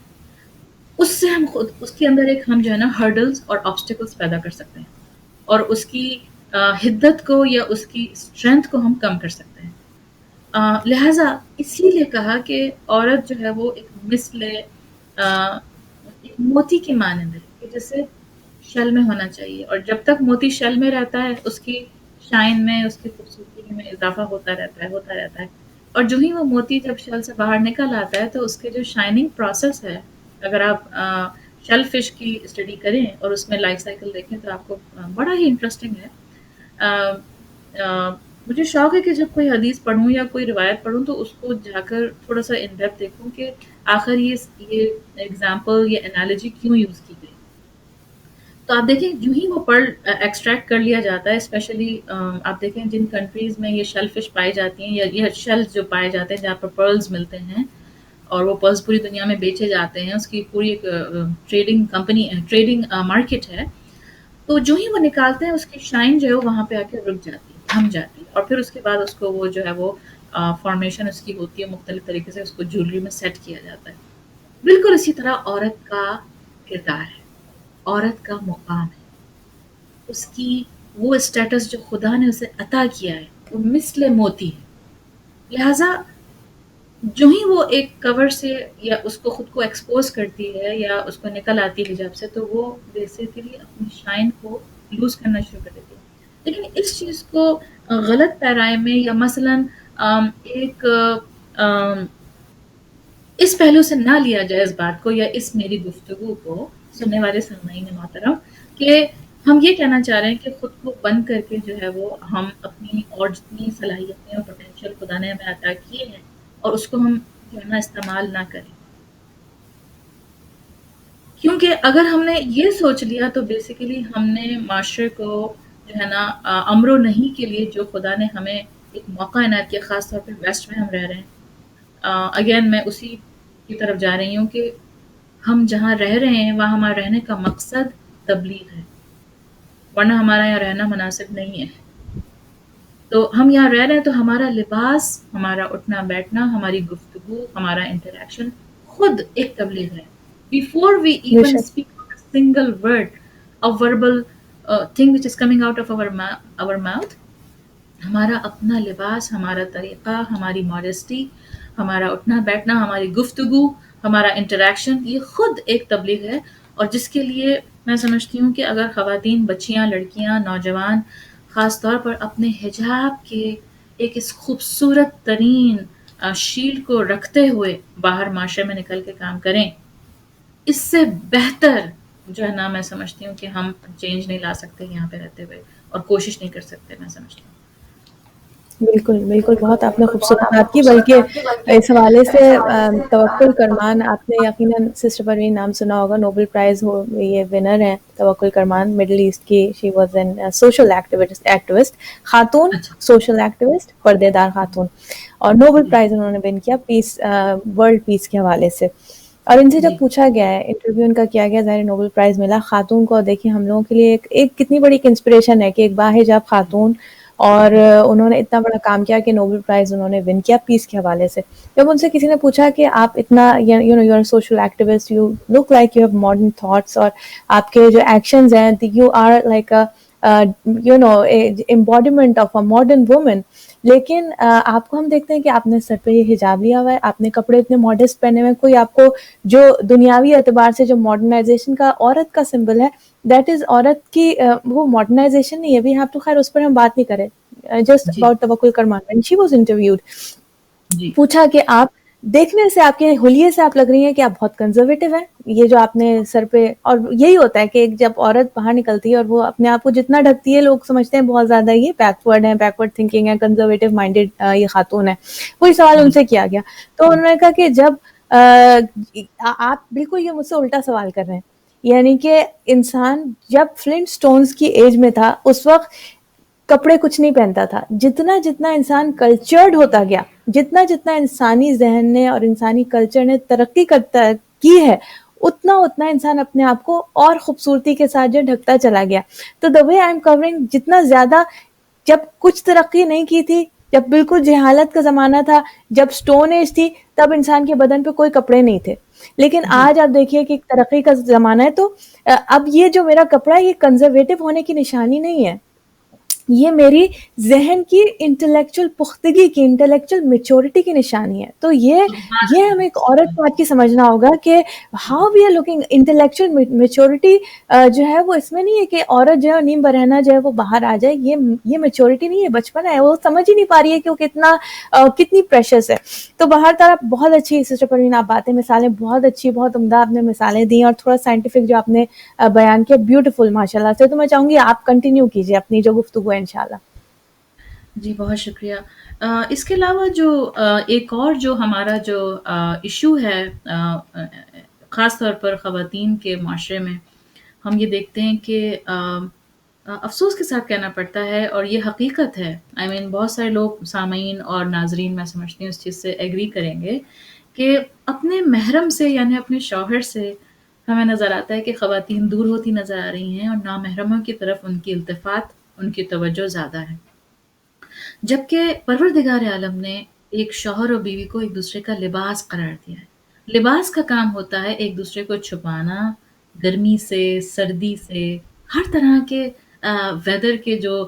اس سے ہم خود اس کے اندر ایک ہم جو ہے نا ہرڈلز اور آبسٹیکلس پیدا کر سکتے ہیں، اور اس کی حدت کو یا اس کی اسٹرینتھ کو ہم کم کر سکتے ہیں. لہٰذا اسی لیے کہا کہ عورت جو ہے وہ ایک مثل ایک موتی کی مانند ہے کہ جیسے شل میں ہونا چاہیے، اور جب تک موتی شل میں رہتا ہے اس کی شائن میں، اس کی خوبصورتی میں اضافہ ہوتا رہتا ہے، ہوتا رہتا ہے. اور جو ہی وہ موتی جب شل سے باہر نکل آتا ہے تو اس کے جو شائننگ پروسیس ہے، اگر آپ شیل فش کی اسٹڈی کریں اور اس میں لائف سائیکل دیکھیں تو آپ کو بڑا ہی انٹرسٹنگ ہے. مجھے شوق ہے کہ جب کوئی حدیث پڑھوں یا کوئی روایت پڑھوں تو اس کو جا کر تھوڑا سا ان ڈیپتھ دیکھوں کہ آخر یہ ایگزامپل، یہ انالوجی کیوں یوز کی گئی. تو آپ دیکھیں جو ہی وہ پرل ایکسٹریکٹ کر لیا جاتا ہے، اسپیشلی آپ دیکھیں جن کنٹریز میں یہ شیل فش پائی جاتی ہیں، یا یہ شیلز جو پائے جاتے ہیں جہاں پر پرلز ملتے ہیں اور وہ پرلز پوری دنیا میں بیچے جاتے ہیں، اس کی پوری ایک ٹریڈنگ کمپنی، ٹریڈنگ مارکیٹ ہے. تو جو ہی وہ نکالتے ہیں اس کی شائن جو ہے وہاں پہ آ کے رک جاتی ہے، تھم جاتی ہے، اور پھر اس کے بعد اس کو وہ جو ہے وہ فارمیشن اس کی ہوتی ہے، مختلف طریقے سے اس کو جویلری میں سیٹ کیا جاتا ہے. بالکل اسی طرح عورت کا کردار ہے، عورت کا مقام ہے، اس کی وہ اسٹیٹس جو خدا نے اسے عطا کیا ہے وہ مثل موتی ہے. لہٰذا جو ہی وہ ایک کور سے یا اس کو خود کو ایکسپوز کرتی ہے یا اس کو نکل آتی ہے حجاب سے، تو وہ بیسیکلی اپنی شائن کو لوز کرنا شروع کر دیتی ہے. لیکن اس چیز کو غلط پیرائے میں، یا مثلاً ایک اس پہلو سے نہ لیا جائے اس بات کو، یا اس میری گفتگو کو سننے والے سامعین محترم، کہ ہم یہ کہنا چاہ رہے ہیں کہ خود کو بند کر کے جو ہے وہ ہم اپنی اور جتنی صلاحیتیں اور پوٹینشیل خدا نے ہمیں عطا کیے ہیں اور اس کو ہم جو ہے نا استعمال نہ کریں. کیونکہ اگر ہم نے یہ سوچ لیا تو بیسیکلی ہم نے معاشرے کو جو ہے نا امر و نہیں کے لیے جو خدا نے ہمیں ایک موقع عنایت کیا، خاص طور پہ ویسٹ میں ہم رہ رہے ہیں. اگین میں اسی کی طرف جا رہی ہوں کہ ہم جہاں رہ رہے ہیں وہاں ہمارا رہنے کا مقصد تبلیغ ہے، ورنہ ہمارا یہاں رہنا مناسب نہیں ہے. تو ہم یہاں رہ رہے ہیں تو ہمارا لباس، ہمارا اٹھنا بیٹھنا، ہماری گفتگو، ہمارا انٹریکشن خود ایک تبلیغ ہے. Before we بے even شک. speak a single word, a verbal thing which is coming out of our mouth، ہمارا اپنا لباس، ہمارا طریقہ، ہماری ماڈسٹی، ہمارا اٹھنا بیٹھنا، ہماری گفتگو، ہمارا انٹریکشن، یہ خود ایک تبلیغ ہے. اور جس کے لیے میں سمجھتی ہوں کہ اگر خواتین، بچیاں، لڑکیاں، نوجوان خاص طور پر اپنے حجاب کے ایک اس خوبصورت ترین شیلڈ کو رکھتے ہوئے باہر معاشرے میں نکل کے کام کریں، اس سے بہتر جو ہے نا میں سمجھتی ہوں کہ ہم چینج نہیں لا سکتے یہاں پہ رہتے ہوئے، اور کوشش نہیں کر سکتے، میں سمجھتی ہوں. بالکل بالکل، بہت آپ نے خوبصورت بات کی، بلکہ اس حوالے سے توکل کرمان، آپ نے یقیناً سسٹر پروین نام سنا ہوگا، نوبل پرائز ہو یہ ونر ہیں توکل کرمان، مڈل ایسٹ کی، she was an social activist, خاتون اچھا سوشل ایکٹیوسٹ، پردے دار خاتون، اور نوبل پرائز انہوں نے ون کیا پیس، ورلڈ پیس کے حوالے سے. اور ان سے جب جی پوچھا گیا ہے، انٹرویو ان کا کیا گیا، ظاہر نوبل پرائز ملا خاتون کو، دیکھیں ہم لوگوں کے لیے ایک کتنی بڑی انسپریشن ہے کہ ایک باحجاب خاتون، اور انہوں نے اتنا بڑا کام کیا کہ نوبل پرائز انہوں نے ون کیا پیس کے حوالے سے. جب ان سے کسی نے پوچھا کہ آپ اتنا you know you are social activist, you look like you have modern thoughts, اور آپ کے جو ایکشنز ہیں you are like you know embodiment of a modern woman, لیکن آپ کو ہم دیکھتے ہیں کہ آپ نے سر پہ یہ حجاب لیا ہوا ہے، آپ نے کپڑے اتنے ماڈسٹ پہنے ہوئے، کوئی آپ کو جو دنیاوی اعتبار سے جو ماڈرنائزیشن کا عورت کا سمبل ہے، دیٹ از عورت کی وہ ماڈرنائزیشن نہیں ہے. وی ہیو ٹو، خیر اس پر ہم بات نہیں کریں، جسٹ جی اباؤٹ توکل کرمان. when she was interviewed، جی پوچھا کہ آپ دیکھنے سے، آپ کے حلیے سے آپ لگ رہی ہیں کہ آپ بہت کنزرویٹو ہیں، یہ جو آپ نے سر پہ، اور یہی ہوتا ہے کہ جب عورت باہر نکلتی ہے اور وہ اپنے آپ کو جتنا ڈھکتی ہے، لوگ سمجھتے ہیں بہت زیادہ یہ بیکورڈ ہے، بیکورڈ تھنکنگ ہے، کنزرویٹو مائنڈیڈ یہ خاتون ہے. وہی سوال ان جی سے کیا گیا، تو انہوں نے کہا کہ جب آپ بالکل یہ مجھ سے الٹا سوال کر رہے ہیں، یعنی کہ انسان جب فلنٹ سٹونز کی ایج میں تھا، اس وقت کپڑے کچھ نہیں پہنتا تھا. جتنا جتنا انسان کلچرڈ ہوتا گیا، جتنا جتنا انسانی ذہن نے اور انسانی کلچر نے ترقی کرتا کی ہے، اتنا اتنا انسان اپنے آپ کو اور خوبصورتی کے ساتھ جو ڈھکتا چلا گیا. تو دا وے آئی ایم کورنگ، جتنا زیادہ، جب کچھ ترقی نہیں کی تھی، جب بالکل جہالت کا زمانہ تھا، جب سٹون ایج تھی، تب انسان کے بدن پہ کوئی کپڑے نہیں تھے. لیکن جی آج آپ دیکھیے کہ ترقی کا زمانہ ہے، تو اب یہ جو میرا کپڑا ہے، یہ کنزرویٹو ہونے کی نشانی نہیں ہے، یہ میری ذہن کی انٹلیکچوئل پختگی کی، انٹلیکچوئل میچورٹی کی نشانی ہے. تو سبحان یہ ہمیں ایک عورت کو آج کی سمجھنا ہوگا کہ how we are looking intellectual maturity جو ہے وہ اس میں نہیں ہے کہ عورت جو ہے نیم برہنہ جو ہے وہ باہر آ جائے. یہ میچورٹی نہیں ہے، بچپن ہے، وہ سمجھ ہی نہیں پا رہی ہے کہ وہ کتنی پریشس ہے. تو باہر طرف بہت اچھی سسٹر پروین آپ باتیں، مثالیں بہت اچھی، بہت عمدہ آپ نے مثالیں دی، اور تھوڑا سائنٹیفک جو آپ نے بیان کیا، بیوٹیفل ماشاء اللہ سے. تو میں چاہوں گی آپ کنٹینیو کیجیے اپنی جو گفتگو ہے انشاءاللہ. جی بہت شکریہ. اس کے علاوہ جو ایک اور جو ہمارا جو ایشو ہے، خاص طور پر خواتین کے معاشرے میں، ہم یہ دیکھتے ہیں کہ افسوس کے ساتھ کہنا پڑتا ہے، اور یہ حقیقت ہے، آئی مین بہت سارے لوگ سامعین اور ناظرین میں سمجھتی ہوں اس چیز سے ایگری کریں گے کہ اپنے محرم سے، یعنی اپنے شوہر سے، ہمیں نظر آتا ہے کہ خواتین دور ہوتی نظر آ رہی ہیں، اور نامحرموں کی طرف ان کی التفات، ان کی توجہ زیادہ ہے. جبکہ پروردگار عالم نے ایک شوہر اور بیوی کو ایک دوسرے کا لباس قرار دیا ہے. لباس کا کام ہوتا ہے ایک دوسرے کو چھپانا، گرمی سے، سردی سے، ہر طرح کے ویدر کے جو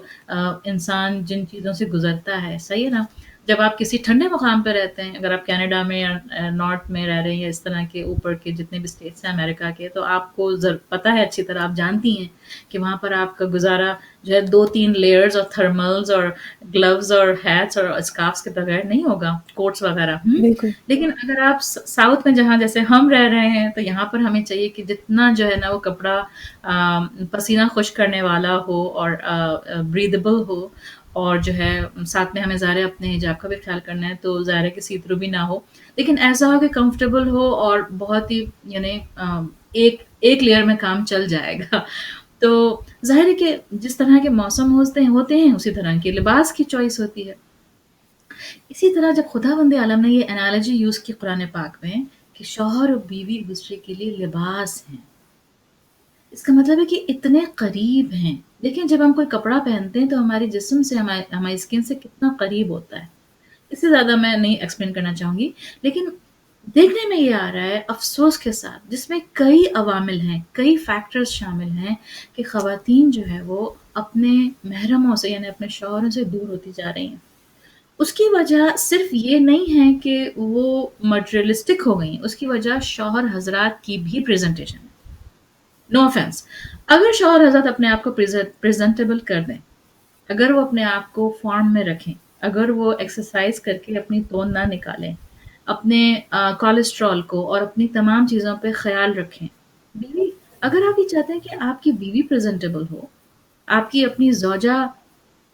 انسان جن چیزوں سے گزرتا ہے، صحیح ہے نا. جب آپ کسی ٹھنڈے مقام پہ رہتے ہیں، اگر آپ کینیڈا میں یا نارتھ میں رہ رہے ہیں، یا اس طرح کے اوپر کے جتنے بھی اسٹیٹس ہیں امریکہ کے، تو آپ کو پتہ ہے، اچھی طرح آپ جانتی ہیں کہ وہاں پر آپ کا گزارا جو ہے 2-3 لیئرز اور تھرملز اور گلوز اور ہیٹس اور اسکارفس کے بغیر نہیں ہوگا، کوٹس وغیرہ. بالکل لیکن اگر آپ ساؤتھ میں جہاں جیسے ہم رہ رہے ہیں، تو یہاں پر ہمیں چاہیے کہ جتنا جو ہے نا وہ کپڑا پسینہ خشک کرنے والا ہو اور بریدیبل ہو، اور جو ہے ساتھ میں ہمیں ظاہر ہے اپنے حجاب کا بھی خیال کرنا ہے، تو ظاہر ہے کہ سی تھرو بھی نہ ہو، لیکن ایسا ہو کہ کمفرٹیبل ہو اور بہت ہی یعنی ایک لیئر میں کام چل جائے گا. تو ظاہر ہے کہ جس طرح کے موسم ہوتے ہیں اسی طرح کے لباس کی چوائس ہوتی ہے. اسی طرح جب خداوند عالم نے یہ انالوجی یوز کی قرآن پاک میں کہ شوہر اور بیوی ایک دوسرے کے لیے لباس ہیں، اس کا مطلب ہے کہ اتنے قریب ہیں. لیکن جب ہم کوئی کپڑا پہنتے ہیں تو ہمارے جسم سے، ہماری اسکن سے کتنا قریب ہوتا ہے. اس سے زیادہ میں نہیں ایکسپلین کرنا چاہوں گی، لیکن دیکھنے میں یہ آ رہا ہے افسوس کے ساتھ، جس میں کئی عوامل ہیں، کئی فیکٹرز شامل ہیں، کہ خواتین جو ہے وہ اپنے محرموں سے، یعنی اپنے شوہروں سے دور ہوتی جا رہی ہیں. اس کی وجہ صرف یہ نہیں ہے کہ وہ مٹیریلسٹک ہو گئی، اس کی وجہ شوہر حضرات کی بھی پریزنٹیشن ہے. نو آفینس، اگر شوہر حضرات اپنے آپ کو پریزنٹیبل کر دیں، اگر وہ اپنے آپ کو فارم میں رکھیں، اگر وہ ایکسرسائز کر کے اپنی توند نہ نکالیں، اپنے کولیسٹرول کو اور اپنی تمام چیزوں پہ خیال رکھیں. بیوی، اگر آپ یہ چاہتے ہیں کہ آپ کی بیوی پریزنٹیبل ہو، آپ کی اپنی زوجہ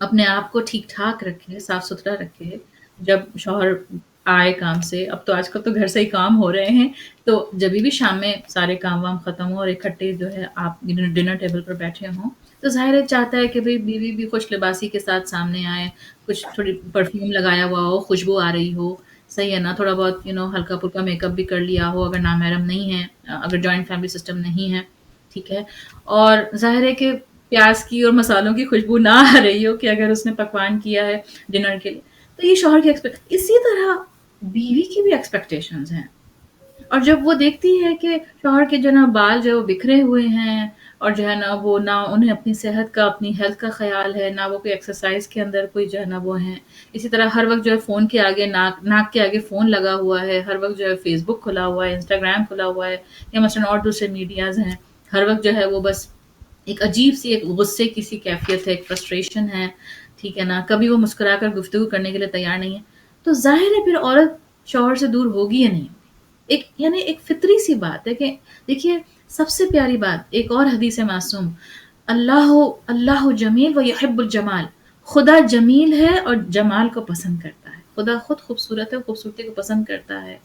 اپنے آپ کو ٹھیک ٹھاک رکھے، صاف ستھرا رکھے. جب شوہر آئے کام سے، اب تو آج کل تو گھر سے ہی کام ہو رہے ہیں، تو جب بھی شام میں سارے کام وام ختم ہو اور اکٹھے جو ہے آپ ڈنر ٹیبل پر بیٹھے ہوں، تو ظاہر ہے چاہتا ہے کہ بھئی بیوی بھی خوش لباسی کے ساتھ سامنے آئے، کچھ تھوڑی پرفیوم لگایا ہوا ہو، خوشبو آ رہی ہو، صحیح ہے نا، تھوڑا بہت ہلکا پھلکا میک اپ بھی کر لیا ہو اگر نامحرم نہیں ہے، اگر جوائنٹ فیملی سسٹم نہیں ہے، ٹھیک ہے. اور ظاہر ہے کہ پیاز کی اور مسالوں کی خوشبو نہ آ رہی ہو کہ اگر اس نے پکوان کیا ہے ڈنر کے لیے. تو یہ شوہر کی اسی طرح بیوی کی بھی ایکسپیکٹیشنز ہیں. اور جب وہ دیکھتی ہے کہ شوہر کے جو نا بال جو بکھرے ہوئے ہیں، اور جو ہے نا وہ نہ انہیں اپنی صحت کا، اپنی ہیلتھ کا خیال ہے، نہ وہ کوئی ایکسرسائز کے اندر کوئی جو ہے نا وہ ہیں، اسی طرح ہر وقت جو ہے فون کے آگے ناک کے آگے فون لگا ہوا ہے، ہر وقت جو ہے فیس بک کھلا ہوا ہے، انسٹاگرام کھلا ہوا ہے، یا مثلاً اور دوسرے میڈیاز ہیں، ہر وقت جو ہے وہ بس ایک عجیب سی ایک غصے کی سی کیفیت ہے، ایک فرسٹریشن ہے، ٹھیک ہے نا، کبھی وہ مسکرا کر گفتگو کرنے کے لیے تیار نہیں ہے. تو ظاہر ہے پھر عورت شوہر سے دور ہوگی یا نہیں. ایک فطری سی بات ہے کہ دیکھیے، سب سے پیاری بات ایک اور حدیث معصوم، اللہ اللہ جمیل و یحب الجمال، خدا جمیل ہے اور جمال کو پسند کرتا ہے. خدا خود خوبصورت ہے، خوبصورتی کو پسند کرتا ہے.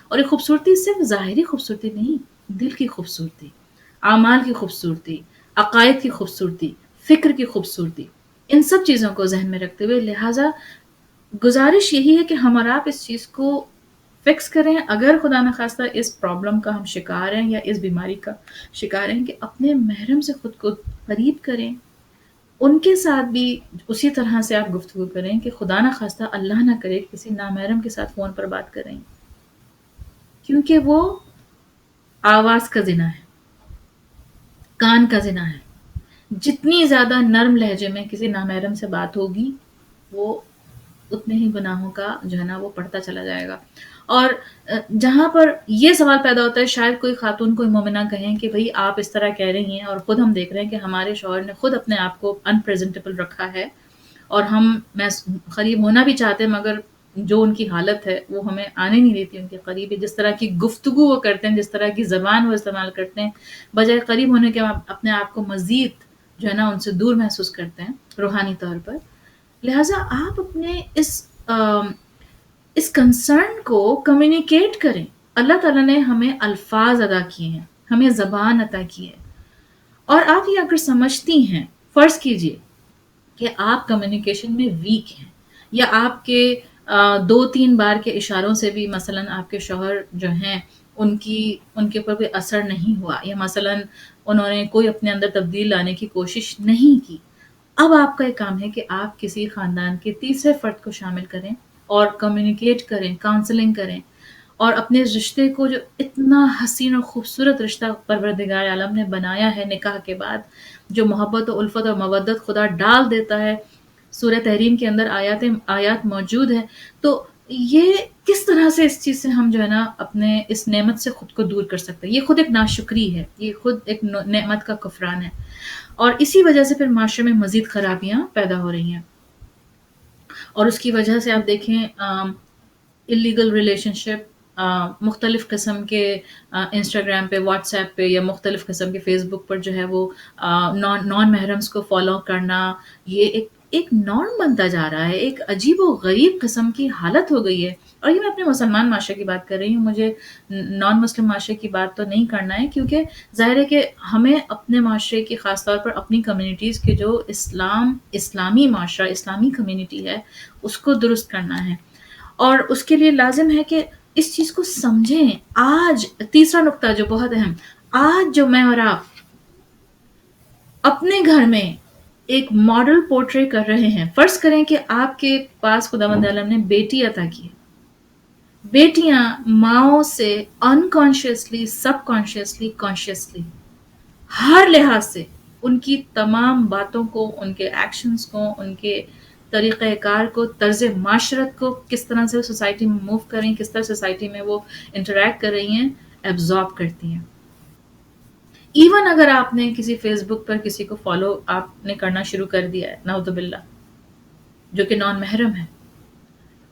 اور یہ خوبصورتی صرف ظاہری خوبصورتی نہیں، دل کی خوبصورتی، اعمال کی خوبصورتی، عقائد کی خوبصورتی، فکر کی خوبصورتی، ان سب چیزوں کو ذہن میں رکھتے ہوئے لہٰذا گزارش یہی ہے کہ ہم اور آپ اس چیز کو فکس کریں. اگر خدا نخواستہ اس پرابلم کا ہم شکار ہیں یا اس بیماری کا شکار ہیں، کہ اپنے محرم سے خود کو قریب کریں، ان کے ساتھ بھی اسی طرح سے آپ گفتگو کریں کہ خدا نخواستہ اللہ نہ کرے کسی نامحرم کے ساتھ فون پر بات کریں، کیونکہ وہ آواز کا زنا ہے، کان کا زنا ہے. جتنی زیادہ نرم لہجے میں کسی نامحرم سے بات ہوگی، وہ اتنے ہی گناہوں کا جو ہے نا وہ پڑھتا چلا جائے گا. اور جہاں پر یہ سوال پیدا ہوتا ہے، شاید کوئی خاتون کوئی مومنہ کہیں کہ بھئی آپ اس طرح کہہ رہی ہیں، اور خود ہم دیکھ رہے ہیں کہ ہمارے شوہر نے خود اپنے آپ کو انپریزنٹیبل رکھا ہے، اور ہم قریب ہونا بھی چاہتے ہیں، مگر جو ان کی حالت ہے وہ ہمیں آنے نہیں دیتی ان کے قریب. جس طرح کی گفتگو وہ کرتے ہیں، جس طرح کی زبان وہ استعمال کرتے ہیں، بجائے قریب ہونے کے اپنے آپ کو مزید جو ہے نا ان سے دور محسوس کرتے ہیں روحانی طور پر. لہٰذا آپ اپنے اس کنسرن کو کمیونیکیٹ کریں. اللہ تعالیٰ نے ہمیں الفاظ عطا کیے ہیں، ہمیں زبان عطا کی ہے، اور آپ یہ اگر سمجھتی ہیں، فرض کیجئے کہ آپ کمیونیکیشن میں ویک ہیں، یا آپ کے 2-3 بار کے اشاروں سے بھی مثلاً آپ کے شوہر جو ہیں ان کے اوپر کوئی اثر نہیں ہوا، یا مثلاً انہوں نے کوئی اپنے اندر تبدیل لانے کی کوشش نہیں کی. اب آپ کا ایک کام ہے کہ آپ کسی خاندان کے تیسرے فرد کو شامل کریں اور کمیونیکیٹ کریں، کاؤنسلنگ کریں، اور اپنے رشتے کو، جو اتنا حسین اور خوبصورت رشتہ پروردگار عالم نے بنایا ہے نکاح کے بعد، جو محبت و الفت اور مودت خدا ڈال دیتا ہے، سورہ تحریم کے اندر آیات موجود ہے. تو یہ کس طرح سے اس چیز سے ہم جو ہے نا اپنے اس نعمت سے خود کو دور کر سکتے ہیں. یہ خود ایک ناشکری ہے، یہ خود ایک نعمت کا کفران ہے، اور اسی وجہ سے پھر معاشرے میں مزید خرابیاں پیدا ہو رہی ہیں. اور اس کی وجہ سے آپ دیکھیں اللیگل ریلیشن شپ، مختلف قسم کے انسٹاگرام پہ، واٹس ایپ پہ، یا مختلف قسم کے فیس بک پر جو ہے وہ نان محرمس کو فالو کرنا، یہ ایک نارم بنتا جا رہا ہے، ایک عجیب و غریب قسم کی حالت ہو گئی ہے. اور یہ میں اپنے مسلمان معاشرے کی بات کر رہی ہوں، مجھے نان مسلم معاشرے کی بات تو نہیں کرنا ہے، کیونکہ ظاہر ہے کہ ہمیں اپنے معاشرے کی، خاص طور پر اپنی کمیونٹیز کے جو اسلامی معاشرہ، اسلامی کمیونٹی ہے، اس کو درست کرنا ہے. اور اس کے لیے لازم ہے کہ اس چیز کو سمجھیں. آج تیسرا نقطہ جو بہت اہم، آج جو میں اور آپ اپنے گھر میں ایک ماڈل پورٹری کر رہے ہیں، فرض کریں کہ آپ کے پاس خداوند عالم نے بیٹی عطا کی ہے. بیٹیاں ماؤں سے انکانشیسلی، سب کانشیسلی، کانشیسلی، ہر لحاظ سے ان کی تمام باتوں کو، ان کے ایکشنز کو، ان کے طریقہ کار کو، طرز معاشرت کو، کس طرح سے سوسائٹی میں موو کریں، کس طرح سوسائٹی میں وہ انٹریکٹ کر رہی ہیں، ایبزارب کرتی ہیں. ایون اگر آپ نے کسی فیس بک پر کسی کو فالو آپ نے کرنا شروع کر دیا ہے، نعوذ باللہ، جو کہ نان محرم ہے،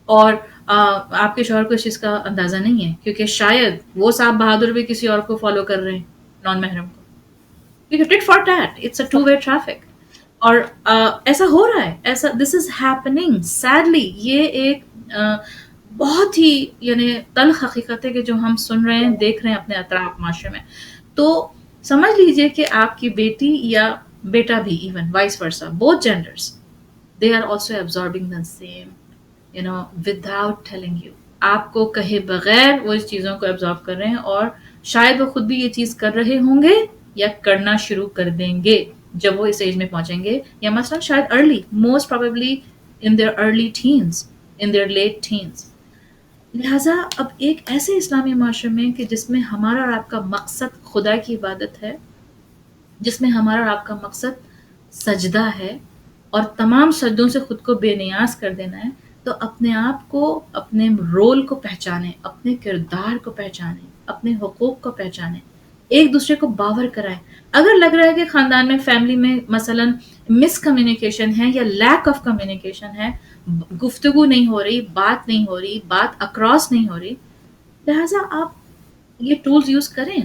اور آپ کے شوہر کو اس چیز کا اندازہ نہیں ہے، کیونکہ شاید وہ صاحب بہادر بھی کسی اور کو فالو کر رہے ہیں، نان محرم کو، کیونکہ tit for tat, it's a two way traffic. اور ایسا ہو رہا ہے، ایسا دس از ہیپننگ سیڈلی. یہ ایک بہت ہی یعنی تلخ حقیقت ہے کہ جو ہم سن رہے ہیں، دیکھ رہے ہیں اپنے اطراف معاشرے میں. تو سمجھ لیجئے کہ آپ کی بیٹی یا بیٹا بھی، even vice versa, both genders they are also absorbing the same, without telling you. آپ کو کہے بغیر وہ اس چیزوں کو absorb کر رہے ہیں، اور شاید وہ خود بھی یہ چیز کر رہے ہوں گے یا کرنا شروع کر دیں گے جب وہ اس ایج میں پہنچیں گے، یا مثلا شاید early, most probably in their early teens, in their late teens. لہٰذا اب ایک ایسے اسلامی معاشرے میں کہ جس میں ہمارا اور آپ کا مقصد خدا کی عبادت ہے، جس میں ہمارا اور آپ کا مقصد سجدہ ہے اور تمام سجدوں سے خود کو بے نیاز کر دینا ہے، تو اپنے آپ کو، اپنے رول کو پہچانیں، اپنے کردار کو پہچانیں، اپنے حقوق کو پہچانیں، ایک دوسرے کو باور کرائیں. اگر لگ رہا ہے کہ خاندان میں، فیملی میں مثلا مس کمیونیکیشن ہے یا لیک آف کمیونیکیشن ہے، گفتگو نہیں ہو رہی، بات نہیں ہو رہی، بات اکراس نہیں ہو رہی، لہٰذا آپ یہ ٹولز یوز کریں.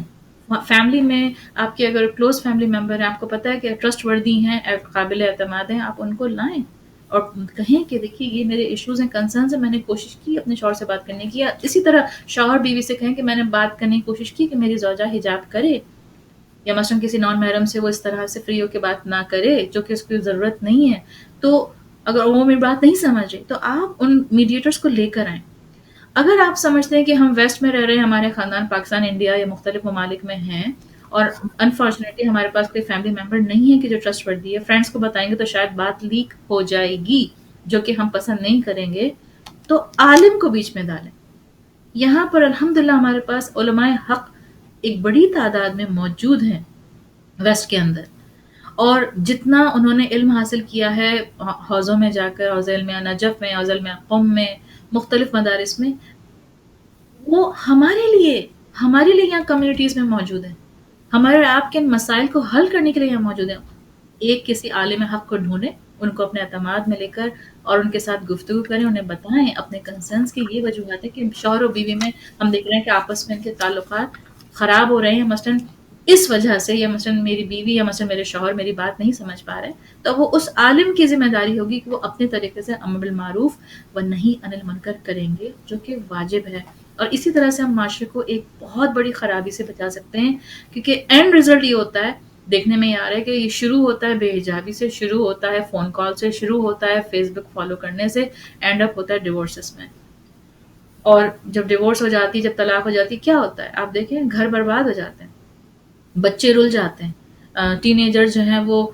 فیملی میں آپ کے اگر کلوز فیملی ممبر ہیں، آپ کو پتہ ہے کہ ٹرسٹ وردی ہیں، قابل اعتماد ہیں، آپ ان کو لائیں اور کہیں کہ دیکھیے یہ میرے ایشوز ہیں، کنسرنز ہیں، میں نے کوشش کی اپنے شوہر سے بات کرنے کی. یا اسی طرح شوہر بیوی سے کہیں کہ میں نے بات کرنے کی کوشش کی کہ میری زوجہ حجاب کرے، یا مثلا کسی نان محرم سے وہ اس طرح سے فری ہو کے بات نہ کرے جو کہ اس کی ضرورت نہیں ہے. تو اگر وہ میری بات نہیں سمجھ رہی تو آپ ان میڈیٹرز کو لے کر آئیں. اگر آپ سمجھتے ہیں کہ ہم ویسٹ میں رہ رہے ہیں، ہمارے خاندان پاکستان، انڈیا یا مختلف ممالک میں ہیں، اور انفارچونیٹلی ہمارے پاس کوئی فیملی ممبر نہیں ہے کہ جو ٹرسٹ وردی ہے، فرینڈس کو بتائیں گے تو شاید بات لیک ہو جائے گی جو کہ ہم پسند نہیں کریں گے، تو عالم کو بیچ میں ڈالیں. یہاں پر الحمدللہ ہمارے پاس علماء حق ایک بڑی تعداد میں موجود ہیں ویسٹ کے اندر، اور جتنا انہوں نے علم حاصل کیا ہے حوضوں میں جا کر، حوض علمیہ نجف میں، حوض علمیہ قم میں، مختلف مدارس میں، وہ ہمارے لیے یہاں کمیونٹیز میں موجود ہیں، ہمارے آپ کے مسائل کو حل کرنے کے لیے یہاں موجود ہیں. ایک کسی عالم حق کو ڈھونڈیں، ان کو اپنے اعتماد میں لے کر اور ان کے ساتھ گفتگو کریں، انہیں بتائیں اپنے کنسرنس کی یہ وجوہات ہے کہ شوہر و بیوی میں ہم دیکھ رہے ہیں کہ آپس میں ان کے تعلقات خراب ہو رہے ہیں مثلاً اس وجہ سے، یا مثلاً میری بیوی یا مثلاً میرے شوہر میری بات نہیں سمجھ پا رہے، تو وہ اس عالم کی ذمہ داری ہوگی کہ وہ اپنے طریقے سے امر بالمعروف و نہی عن المنکر کریں گے، جو کہ واجب ہے. اور اسی طرح سے ہم معاشرے کو ایک بہت بڑی خرابی سے بچا سکتے ہیں، کیونکہ اینڈ رزلٹ یہ ہوتا ہے، دیکھنے میں یہ آ رہا ہے کہ یہ شروع ہوتا ہے بے حجابی سے، شروع ہوتا ہے فون کال سے، شروع ہوتا ہے فیس بک فالو کرنے سے، اینڈ اپ ہوتا ہے ڈیورسز میں. اور جب ڈیورس ہو جاتی، جب طلاق ہو جاتی، کیا ہوتا ہے آپ دیکھیں، گھر برباد ہو جاتے ہیں، بچے رل جاتے ہیں، ٹین ایجر جو ہیں وہ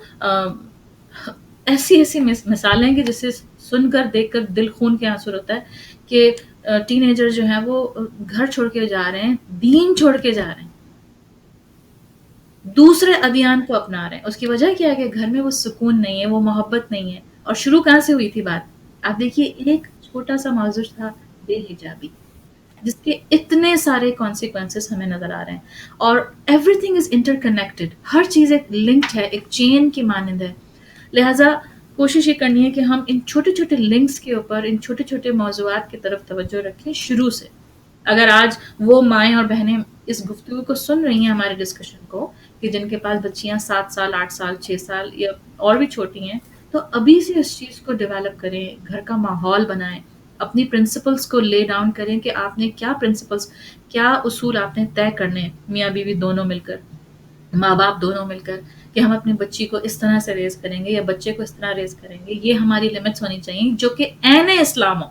ایسی مثالیں ہیں کہ جسے سن کر دیکھ کر دل خون کے آنسو ہوتا ہے کہ ٹین ایجر جو ہیں وہ گھر چھوڑ کے جا رہے ہیں، دین چھوڑ کے جا رہے ہیں، دوسرے ادیان کو اپنا رہے ہیں. اس کی وجہ کیا ہے کہ گھر میں وہ سکون نہیں ہے، وہ محبت نہیں ہے. اور شروع کہاں سے ہوئی تھی بات؟ آپ دیکھیے ایک چھوٹا سا موضوع تھا بے حجابی، جس کے اتنے سارے کانسیکوینسز ہمیں نظر آ رہے ہیں. اور everything is interconnected, ہر چیز ایک لنکڈ ہے، ایک چین کی مانند ہے. لہٰذا کوشش یہ کرنی ہے کہ ہم ان چھوٹے چھوٹے لنکس کے اوپر، ان چھوٹے چھوٹے موضوعات کی طرف توجہ رکھیں شروع سے. اگر آج وہ مائیں اور بہنیں اس گفتگو کو سن رہی ہیں، ہمارے ڈسکشن کو، کہ جن کے پاس بچیاں 7 سال 8 سال 6 سال یا اور بھی چھوٹی ہیں، تو ابھی سے اس چیز کو ڈیولپ کریں، گھر کا ماحول بنائیں، اپنی پرنسپلز کو لے ڈاؤن کریں کہ آپ نے کیا پرنسپلز، کیا اصول آپ نے طے کرنے ہیں، میاں بیوی دونوں مل کر، ماں باپ دونوں مل کر، کہ ہم اپنی بچی کو اس طرح سے ریز کریں گے یا بچے کو اس طرح ریز کریں گے. یہ ہماری لمٹس ہونی چاہیے جو کہ عین اسلام ہو،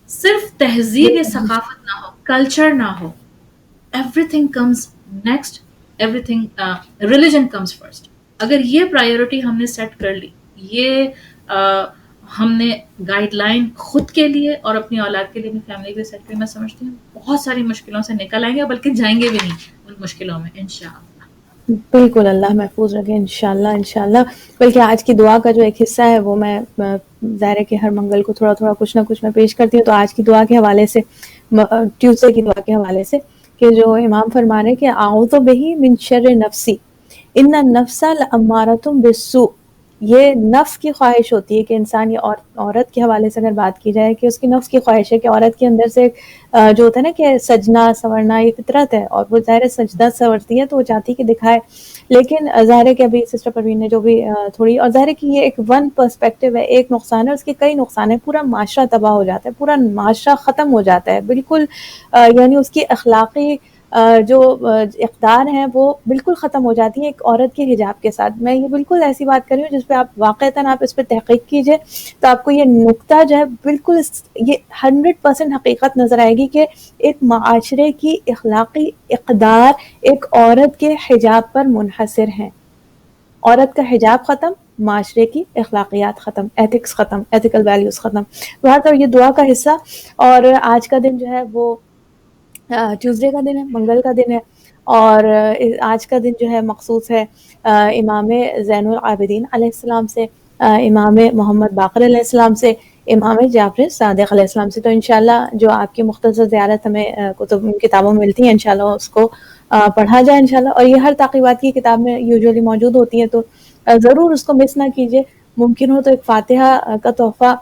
صرف تہذیب یا ثقافت نہ ہو، کلچر نہ ہو. Everything comes next, everything religion comes first. اگر یہ پرائیورٹی ہم نے سیٹ کر لی، یہ ہم نے گائیڈ لائن خود کے لیے اور اپنی اولاد کے لیے، اپنی فیملی کے لیے سیٹ کری، میں سمجھتی ہوں بہت ساری مشکلوں سے نکل آئیں گے، بلکہ جائیں گے بھی نہیں ان مشکلوں میں انشاءاللہ. بالکل، اللہ محفوظ رکھے انشاءاللہ انشاءاللہ. بلکہ آج کی دعا کا جو ایک حصہ ہے وہ میں ظاہر ہے کہ ہر منگل کو تھوڑا تھوڑا کچھ نہ کچھ میں پیش کرتی ہوں. تو آج کی دعا کے حوالے سے، ٹیوزڈے کی دعا کے حوالے سے، کہ جو امام فرما رہے کہ اعوذ بہ من شر نفسی ان النفس لامارۃ بالسوء، یہ نفس کی خواہش ہوتی ہے کہ انسان، یہ عورت کے حوالے سے اگر بات کی جائے کہ اس کی نفس کی خواہش ہے کہ عورت کے اندر سے جو ہوتا ہے نا کہ سجنا سورنا یہ فطرت ہے، اور وہ ظاہر سجدہ سورتی ہے تو وہ چاہتی ہے کہ دکھائے. لیکن ظاہر ہے کہ ابھی سسٹر پروین نے جو بھی تھوڑی، اور ظاہر ہے کہ یہ ایک ون پرسپیکٹیو ہے، ایک نقصان ہے، اس کے کئی نقصان ہیں. پورا معاشرہ تباہ ہو جاتا ہے، پورا معاشرہ ختم ہو جاتا ہے بالکل. یعنی اس کی اخلاقی جو اقدار ہیں وہ بالکل ختم ہو جاتی ہیں ایک عورت کے حجاب کے ساتھ. میں یہ بالکل ایسی بات کر رہی ہوں جس پہ آپ واقعتاً آپ اس پہ تحقیق کیجئے تو آپ کو یہ نقطہ جو ہے بالکل یہ 100% حقیقت نظر آئے گی کہ ایک معاشرے کی اخلاقی اقدار ایک عورت کے حجاب پر منحصر ہیں. عورت کا حجاب ختم، معاشرے کی اخلاقیات ختم، ایتھکس ختم، ایتھیکل ویلیوز ختم. بہرحال یہ دعا کا حصہ. اور آج کا دن جو ہے وہ ٹیوزڈے کا دن ہے، منگل کا دن ہے، اور آج کا دن جو ہے مخصوص ہے امام زین العابدین علیہ السلام سے، امام محمد باقر علیہ السلام سے، امام جعفر صادق علیہ السلام سے. تو انشاءاللہ جو آپ کی مختصر زیارت ہمیں کتابوں میں ملتی ہیں انشاءاللہ اس کو پڑھا جائے انشاءاللہ. اور یہ ہر تقریبات کی کتاب میں یوزولی موجود ہوتی ہے، تو ضرور اس کو مس نہ کیجیے. ممکن ہو تو ایک فاتحہ کا تحفہ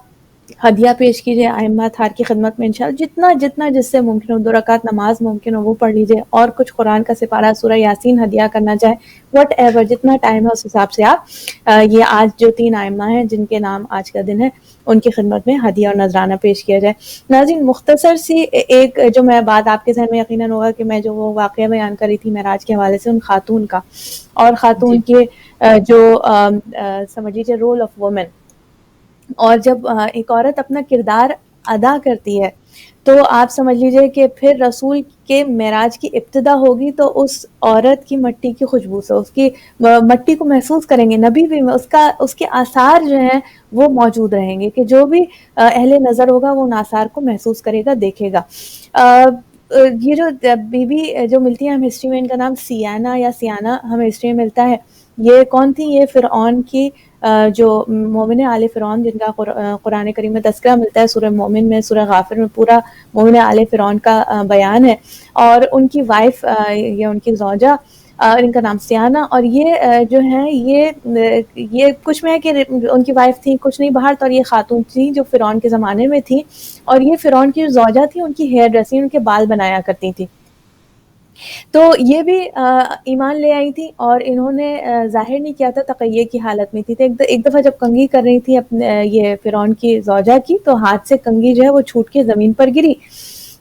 ہدیہ پیش کیجیے ائمہ تھار کی خدمت میں انشاءاللہ. جتنا جس سے ممکن ہو، 2 رکعت نماز ممکن ہو وہ پڑھ لیجیے، اور کچھ قرآن کا سپارہ سورہ یاسین ہدیہ کرنا چاہے، وٹ ایور جتنا ٹائم ہے اس حساب سے آپ یہ آج جو 3 ائمہ ہیں جن کے نام آج کا دن ہے ان کی خدمت میں ہدیہ اور نذرانہ پیش کیا جائے. ناظرین، مختصر سی ایک جو میں بات آپ کے ذہن میں یقیناً ہوگا کہ میں جو وہ واقعہ بیان کری تھی معراج کے حوالے سے ان خاتون کا، اور خاتون جی کے جو سمجھ لیجیے رول آف وومن. اور جب ایک عورت اپنا کردار ادا کرتی ہے تو آپ سمجھ لیجئے کہ پھر رسول کے معراج کی ابتدا ہوگی تو اس عورت کی مٹی کی خوشبو سے اس کی مٹی کو محسوس کریں گے. نبی بھی اس کے آثار جو ہیں وہ موجود رہیں گے کہ جو بھی اہل نظر ہوگا وہ ان آثار کو محسوس کرے گا، دیکھے گا. یہ جو بی بی جو ملتی ہیں ہم ہسٹری میں، ان کا نام سیانا یا سیانا ہمیں ہسٹری میں ملتا ہے. یہ کون تھی؟ یہ فرعون کی جو مومن آل فرعون جن کا قرآن کریم میں تذکرہ ملتا ہے سورہ مومن میں، سورہ غافر میں پورا مومن آل فرعون کا بیان ہے. اور ان کی وائف یا ان کی زوجہ، ان کا نام سیانا. اور یہ جو ہیں یہ کچھ میں کہ ان کی وائف تھیں، کچھ نہیں باہر. تو یہ خاتون تھیں جو فرعون کے زمانے میں تھیں، اور یہ فرعون کی زوجہ تھی، ان کی ہیئر ڈریسنگ، ان کے بال بنایا کرتی تھی. تو یہ بھی ایمان لے آئی تھی، اور انہوں نے ظاہر نہیں کیا تھا، تقیہ کی حالت میں تھی. ایک دفعہ جب کنگھی کر رہی تھی اپنے یہ فرعون کی زوجہ کی، تو ہاتھ سے کنگھی جو ہے وہ چھوٹ کے زمین پر گری.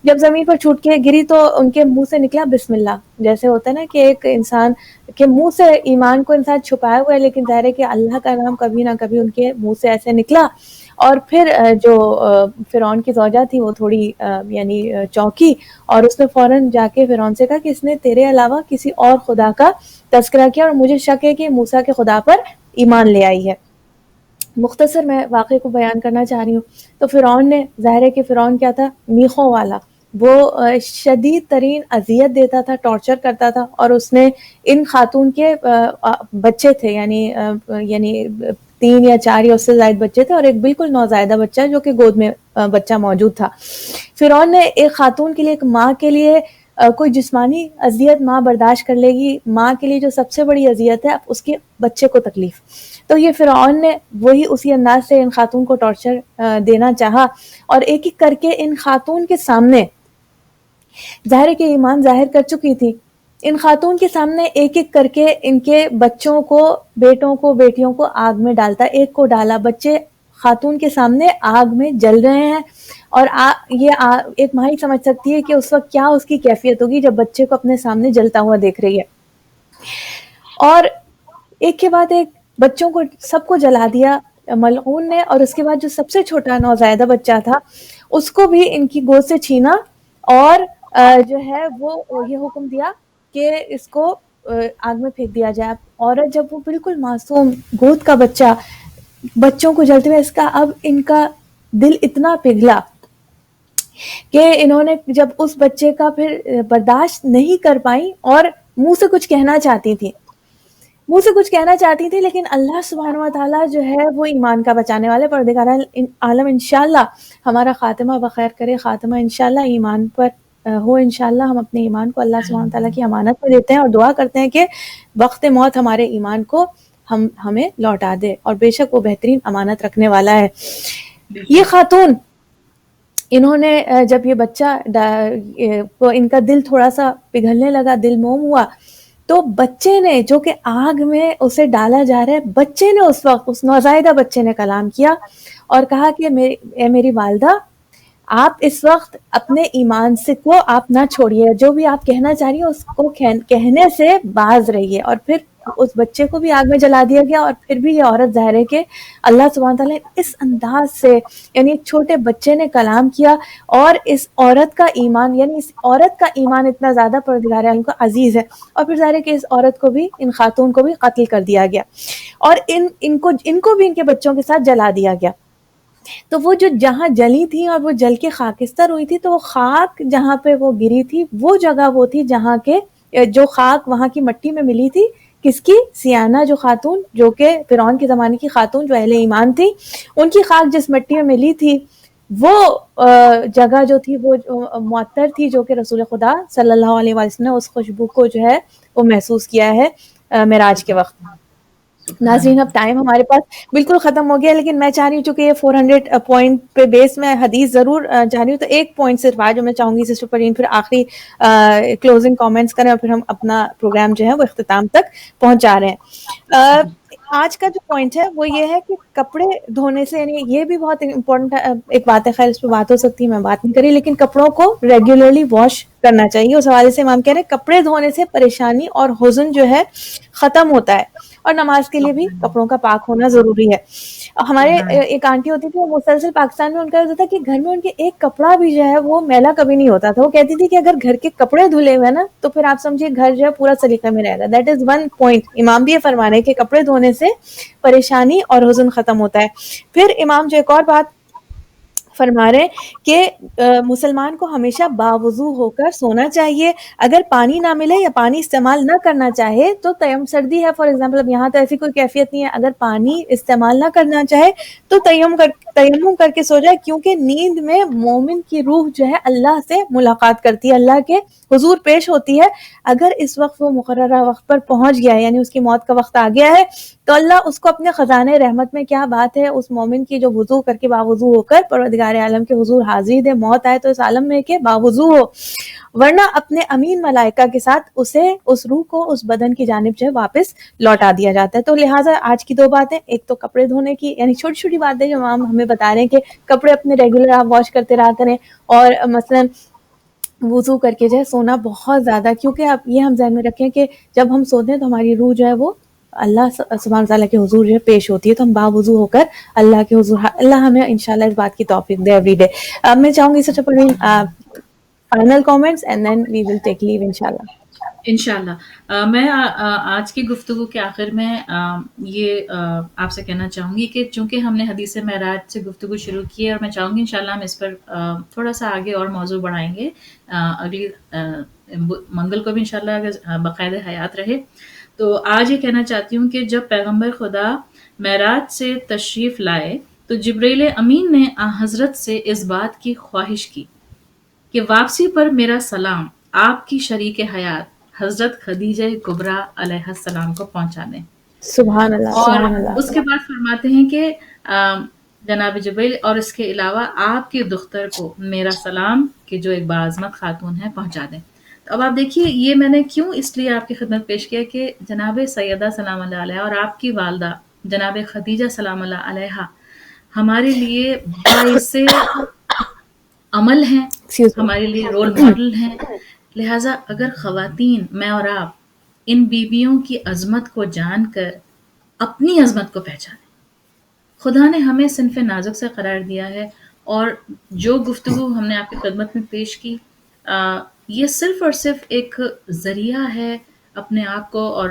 جب زمین پر چھوٹ کے گری تو ان کے منہ سے نکلا بسم اللہ. جیسے ہوتا ہے نا کہ ایک انسان کے منہ سے ایمان کو انسان چھپائے ہوئے، لیکن ظاہر ہے کہ اللہ کا نام کبھی نہ کبھی ان کے منہ سے ایسے نکلا. اور پھر جو فرعون کی زوجہ تھی وہ تھوڑی یعنی چونکی، اور اس نے فوراً جا کے فرعون سے کہا کہ اس نے تیرے علاوہ کسی اور خدا کا تذکرہ کیا، اور مجھے شک ہے کہ موسیٰ کے خدا پر ایمان لے آئی ہے. مختصر میں واقعے کو بیان کرنا چاہ رہی ہوں. تو فرعون نے، ظاہر ہے کہ فرعون کیا تھا؟ میخوں والا. وہ شدید ترین اذیت دیتا تھا، ٹارچر کرتا تھا. اور اس نے ان خاتون کے بچے تھے، یعنی 3 یا 4 یا اس سے زائد بچے تھے، اور ایک بالکل نوزائیدہ بچہ جو کہ گود میں بچہ موجود تھا. فرعون نے ایک خاتون کے لیے، ایک ماں کے لیے، کوئی جسمانی اذیت ماں برداشت کر لے گی، ماں کے لیے جو سب سے بڑی اذیت ہے اس کے بچے کو تکلیف. تو یہ فرعون نے وہی اسی انداز سے ان خاتون کو ٹارچر دینا چاہا، اور ایک ایک کر کے ان خاتون کے سامنے، ظاہر ہے کہ ایمان ظاہر کر چکی تھی، ان خاتون کے سامنے ایک ایک کر کے ان کے بچوں کو، بیٹوں کو، بیٹیوں کو آگ میں ڈالتا. ایک کو ڈالا، بچے خاتون کے سامنے آگ میں جل رہے ہیں. اور یہ ایک ماں ہی سمجھ سکتی ہے کہ اس وقت کیا اس کی کیفیت ہوگی جب بچے کو اپنے سامنے جلتا ہوا دیکھ رہی ہے. اور ایک کے بعد ایک بچوں کو سب کو جلا دیا ملعون نے. اور اس کے بعد جو سب سے چھوٹا نوزائیدہ بچہ تھا اس کو بھی ان کی گود سے چھینا، اور جو ہے وہ یہ حکم دیا کہ اس کو آگ میں پھینک دیا جائے. عورت جب وہ بالکل معصوم گود کا بچہ، بچوں کو جلتے ہوئے، اس کا اب ان کا دل اتنا پگھلا کہ انہوں نے جب اس بچے کا پھر برداشت نہیں کر پائیں، اور منہ سے کچھ کہنا چاہتی تھی، لیکن اللہ سبحانہ و تعالیٰ جو ہے وہ ایمان کا بچانے والے پروردگار عالم انشاءاللہ ہمارا خاتمہ بخیر کرے، خاتمہ انشاءاللہ ایمان پر ہو. انشاءاللہ ہم اپنے ایمان کو اللہ سبحانہ و تعالیٰ کی امانت میں دیتے ہیں، اور دعا کرتے ہیں کہ وقت موت ہمارے ایمان کو ہمیں لوٹا دے، اور بے شک وہ بہترین امانت رکھنے والا ہے۔ یہ خاتون انہوں نے جب یہ بچہ ان کا دل تھوڑا سا پگھلنے لگا، دل موم ہوا، تو بچے نے، جو کہ آگ میں اسے ڈالا جا رہا ہے، بچے نے اس وقت، اس نوزائیدہ بچے نے کلام کیا اور کہا کہ اے میری والدہ، آپ اس وقت اپنے ایمان سے کو آپ نہ چھوڑیے، جو بھی آپ کہنا چاہ رہی ہیں اس کو کہنے سے باز رہیے۔ اور پھر اس بچے کو بھی آگ میں جلا دیا گیا، اور پھر بھی یہ عورت ظاہر ہے کہ اللہ سبحانہ تعالیٰ نے اس انداز سے، یعنی ایک چھوٹے بچے نے کلام کیا، اور اس عورت کا ایمان، یعنی اس عورت کا ایمان اتنا زیادہ پروردگار عالم کو عزیز ہے، اور پھر ظاہر ہے کہ اس عورت کو بھی، ان خاتون کو بھی قتل کر دیا گیا، اور ان کو بھی ان کے بچوں کے ساتھ جلا دیا گیا۔ تو وہ جو جہاں جلی تھی اور وہ جل کے خاکستر ہوئی تھی، تو وہ خاک جہاں پہ وہ گری تھی، وہ جگہ وہ تھی جہاں کے جو خاک وہاں کی مٹی میں ملی تھی، کس کی؟ سیانہ جو خاتون، جو کہ فرعون کے زمانے کی خاتون جو اہل ایمان تھی، ان کی خاک جس مٹی میں ملی تھی، وہ جگہ جو تھی وہ معطر تھی، جو کہ رسول خدا صلی اللہ علیہ وسلم نے اس خوشبو کو جو ہے وہ محسوس کیا ہے معراج کے وقت۔ ناظرین اب ٹائم ہمارے پاس بالکل ختم ہو گیا، لیکن میں چاہ رہی ہوں چونکہ یہ 400 پوائنٹ پہ بیس میں حدیث ضرور چاہ رہی ہوں، تو ایک پوائنٹ صرف آج جو میں چاہوں گی سسٹر پرین پھر آخری کلوزنگ کامنٹس کریں، اور پھر ہم اپنا پروگرام جو ہے وہ اختتام تک پہنچا رہے ہیں۔ آج کا جو پوائنٹ ہے وہ یہ ہے کہ کپڑے دھونے سے، یعنی یہ بھی بہت امپورٹنٹ ایک بات ہے، خیر اس پہ بات ہو سکتی ہے، میں بات نہیں کری، لیکن کپڑوں کو ریگولرلی واش کرنا چاہیے۔ اس حوالے سے امام کہہ رہے ہیں کپڑے دھونے سے پریشانی اور حزن جو ہے ختم ہوتا ہے، اور نماز کے لیے بھی کپڑوں کا پاک ہونا ضروری ہے۔ ہمارے ایک آنٹی ہوتی تھی، وہ مسلسل پاکستان میں ان کا ہوتا تھا کہ گھر میں ان کے ایک کپڑا بھی جو ہے وہ میلا کبھی نہیں ہوتا تھا۔ وہ کہتی تھی کہ اگر گھر کے کپڑے دھلے ہوئے نا تو پھر آپ سمجھیے گھر جو ہے پورا سلیقے میں رہے گا۔ دیٹ از ون پوائنٹ امام بھی یہ فرما رہے ہیں کہ کپڑے دھونے سے پریشانی اور حزن ختم ہوتا ہے۔ پھر امام جو ایک اور بات فرما رہے کہ مسلمان کو ہمیشہ باوضو ہو کر سونا چاہیے۔ اگر پانی نہ ملے یا پانی استعمال نہ کرنا چاہے تو تیمم، سردی ہے فار ایگزامپل، اب یہاں تو ایسی کوئی کیفیت نہیں ہے، اگر پانی استعمال نہ کرنا چاہے تو تیمم کر کے سو جائے، کیونکہ نیند میں مومن کی روح جو ہے اللہ سے ملاقات کرتی ہے، اللہ کے حضور پیش ہوتی ہے۔ اگر اس وقت وہ مقررہ وقت پر پہنچ گیا ہے، یعنی اس کی موت کا وقت آ گیا ہے، تو اللہ اس کو اپنے خزانے رحمت میں، کیا بات ہے اس مومن کی جو وضو کر کے باوضو ہو کر پروردگار عالم کے حضور حاضری دے، موت آئے تو اس عالم میں کہ باوضو ہو، ورنہ اپنے امین ملائکہ کے ساتھ اسے، اس روح کو اس بدن کی جانب جو ہے واپس لوٹا دیا جاتا ہے۔ تو لہٰذا آج کی دو باتیں، ایک تو کپڑے دھونے کی، یعنی چھوٹی چھوٹی باتیں جو امام ہمیں بتا رہے ہیں کہ کپڑے اپنے ریگولر آپ واش کرتے رہا کریں، اور مثلاً وضو کر کے جو ہے سونا بہت زیادہ، کیونکہ آپ یہ ہم ذہن میں رکھیں کہ جب ہم سوتے ہیں تو ہماری روح جو ہے وہ اللہ سبحانہ تعالیٰ کے حضور جو ہے پیش ہوتی ہے، تو ہم باوضو ہو کر اللہ کے حضور، اللہ ہمیں انشاءاللہ اس بات کی توفیق دے ایوری ڈے۔ میں چاہوں گی Sacha Parveen final comments and then we will take leave انشاءاللہ۔ انشاءاللہ میں آج کی گفتگو کے آخر میں یہ آپ سے کہنا چاہوں گی کہ چونکہ ہم نے حدیث معراج سے گفتگو شروع کی ہے، اور میں چاہوں گی انشاءاللہ ہم اس پر تھوڑا سا آگے اور موضوع بڑھائیں گے اگلی منگل کو بھی انشاءاللہ، اگر باقاعدہ حیات رہے۔ تو آج یہ کہنا چاہتی ہوں کہ جب پیغمبر خدا معراج سے تشریف لائے تو جبریل امین نے حضرت سے اس بات کی خواہش کی کہ واپسی پر میرا سلام آپ کی شریک حیات حضرت خدیجہ کبریٰ علیہ السلام کو پہنچا دیں۔ سبحان اللہ، اور سبحان اللہ۔ اس کے بعد فرماتے ہیں کہ جناب جبریل اور اس کے علاوہ آپ کی دختر کو میرا سلام کہ جو ایک باعظمت خاتون ہے پہنچا دیں۔ تو اب آپ دیکھیے، یہ میں نے کیوں اس لیے آپ کی خدمت پیش کیا کہ جناب سیدہ سلام اللہ علیہ اور آپ کی والدہ جناب خدیجہ سلام اللہ علیہ ہمارے لیے باعث عمل ہیں، ہمارے لیے رول ماڈل ہیں۔ لہٰذا اگر خواتین، میں اور آپ، ان بیویوں کی عظمت کو جان کر اپنی عظمت کو پہچانیں۔ خدا نے ہمیں صنف نازک سے قرار دیا ہے، اور جو گفتگو ہم نے آپ کی خدمت میں پیش کی، یہ صرف اور صرف ایک ذریعہ ہے اپنے آپ کو اور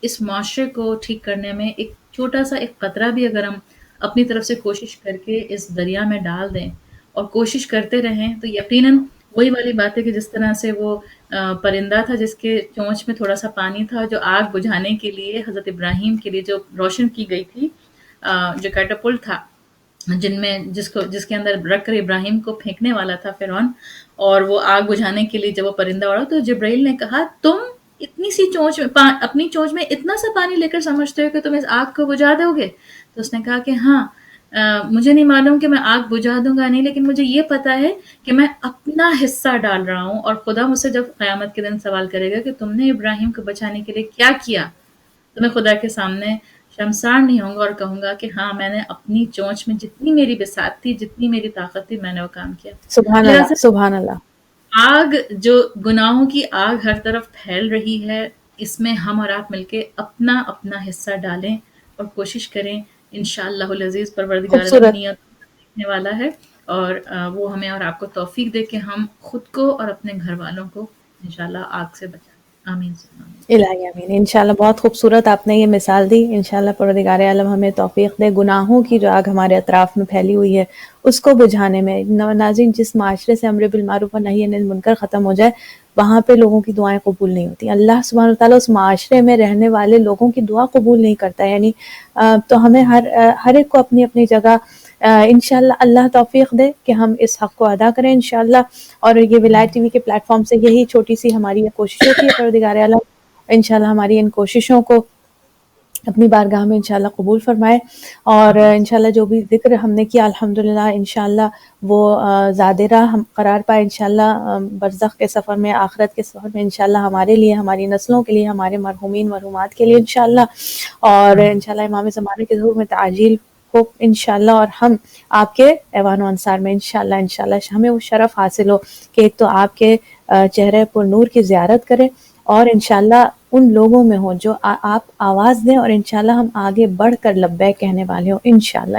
اس معاشرے کو ٹھیک کرنے میں۔ ایک چھوٹا سا ایک قطرہ بھی اگر ہم اپنی طرف سے کوشش کر کے اس دریا میں ڈال دیں اور کوشش کرتے رہیں، تو یقیناً وہی والی بات ہے کہ جس طرح سے وہ پرندہ تھا جس کے چونچ میں تھوڑا سا پانی تھا، جو آگ بجھانے کے لیے حضرت ابراہیم کے لیے جو روشن کی گئی تھی، جو کیٹاپلٹ تھا جس کے اندر رکھ کر ابراہیم کو پھینکنے والا تھا فرعون، اور وہ آگ بجھانے کے لیے جب وہ پرندہ اڑا تو جبرائیل نے کہا تم اتنی سی چونچ میں اپنی چونچ میں اتنا سا پانی لے کر سمجھتے ہو کہ تم اس آگ کو بجھا دو گے؟ تو اس نے کہا کہ ہاں، مجھے نہیں معلوم کہ میں آگ بجھا دوں گا نہیں، لیکن مجھے یہ پتا ہے کہ میں اپنا حصہ ڈال رہا ہوں، اور خدا مجھ سے جب قیامت کے دن سوال کرے گا کہ تم نے ابراہیم کو بچانے کے لیے کیا کیا، تو میں خدا کے سامنے شرمسار نہیں ہوں گا اور کہوں گا کہ ہاں، میں نے اپنی چونچ میں جتنی میری بساط تھی، جتنی میری طاقت تھی، میں نے وہ کام کیا۔ سبحان اللہ، لہٰذا سبحان اللہ۔ آگ، جو گناہوں کی آگ ہر طرف پھیل رہی ہے، اس میں ہم اور آپ مل کے اپنا اپنا حصہ ڈالیں اور کوشش کریں۔ انشاءاللہ العزیز پروردگار عالم خوبصورت، نیت دیکھنے والا ہے، اور وہ ہمیں اور آپ کو توفیق دے کہ ہم خود کو اور اپنے گھر والوں کو انشاءاللہ آگ سے بچائیں۔ آمین ثم آمین۔ الہی امین۔ انشاءاللہ بہت خوبصورت آپ نے یہ مثال دی۔ انشاءاللہ پروردگار عالم ہمیں توفیق دے گناہوں کی جو آگ ہمارے اطراف میں پھیلی ہوئی ہے اس کو بجھانے میں۔ ناظرین، جس معاشرے سے امر بالمعروف و نہی عن المنکر ختم ہو جائے وہاں پہ لوگوں کی دعائیں قبول نہیں ہوتی۔ اللہ سبحانہ وتعالیٰ اس معاشرے میں رہنے والے لوگوں کی دعا قبول نہیں کرتا، یعنی تو ہمیں ہر ایک کو اپنی اپنی جگہ انشاءاللہ اللہ توفیق دے کہ ہم اس حق کو ادا کریں انشاءاللہ۔ اور یہ ولایت ٹی وی کے پلیٹ فارم سے یہی چھوٹی سی ہماری یہ کوشش ہوتی ہے، پروردگار عالم انشاءاللہ ہماری ان کوششوں کو اپنی بارگاہ میں انشاءاللہ قبول فرمائے، اور انشاءاللہ جو بھی ذکر ہم نے کیا الحمدللہ انشاءاللہ وہ زیادہ راہ ہم قرار پائے انشاءاللہ برزخ کے سفر میں، آخرت کے سفر میں انشاءاللہ، ہمارے لیے، ہماری نسلوں کے لیے، ہمارے مرحومین مرحومات کے لیے انشاءاللہ، اور انشاءاللہ امام زمانے کے ظہور میں تعجیل ہو انشاءاللہ، اور ہم آپ کے ایوان و انصار میں انشاءاللہ ہمیں وہ شرف حاصل ہو کہ ایک تو آپ کے چہرے پر نور کی زیارت کریں، اور انشاءاللہ ان لوگوں میں ہوں جو آپ آواز دیں، اور انشاءاللہ ہم آگے بڑھ کر لبیک کہنے والے ہوں انشاءاللہ۔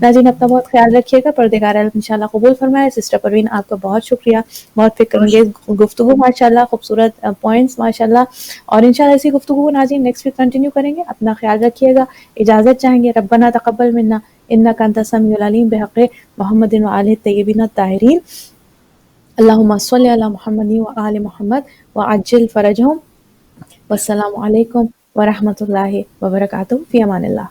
ناظرین، اپنا بہت خیال رکھیے گا، پروردگار عالم انشاءاللہ قبول فرمائے۔ سسٹر پروین، آپ کا بہت شکریہ، بہت فکر انگیز گفتگو ماشاءاللہ، خوبصورت پوائنٹس ماشاءاللہ، اور انشاءاللہ اسی گفتگو کو ناظرین نیکسٹ ویک کنٹینیو کریں گے۔ اپنا خیال رکھیے گا، اجازت چاہیں گے۔ ربنا تقبل منا انک انت السمیع العلیم بحق محمد وآلہ الطیبین الطاہرین، اللہم صلی علی محمد وآل محمد وعجل فرجہم، والسلام علیکم ورحمۃ اللہ وبرکاتہ، فی امان اللہ۔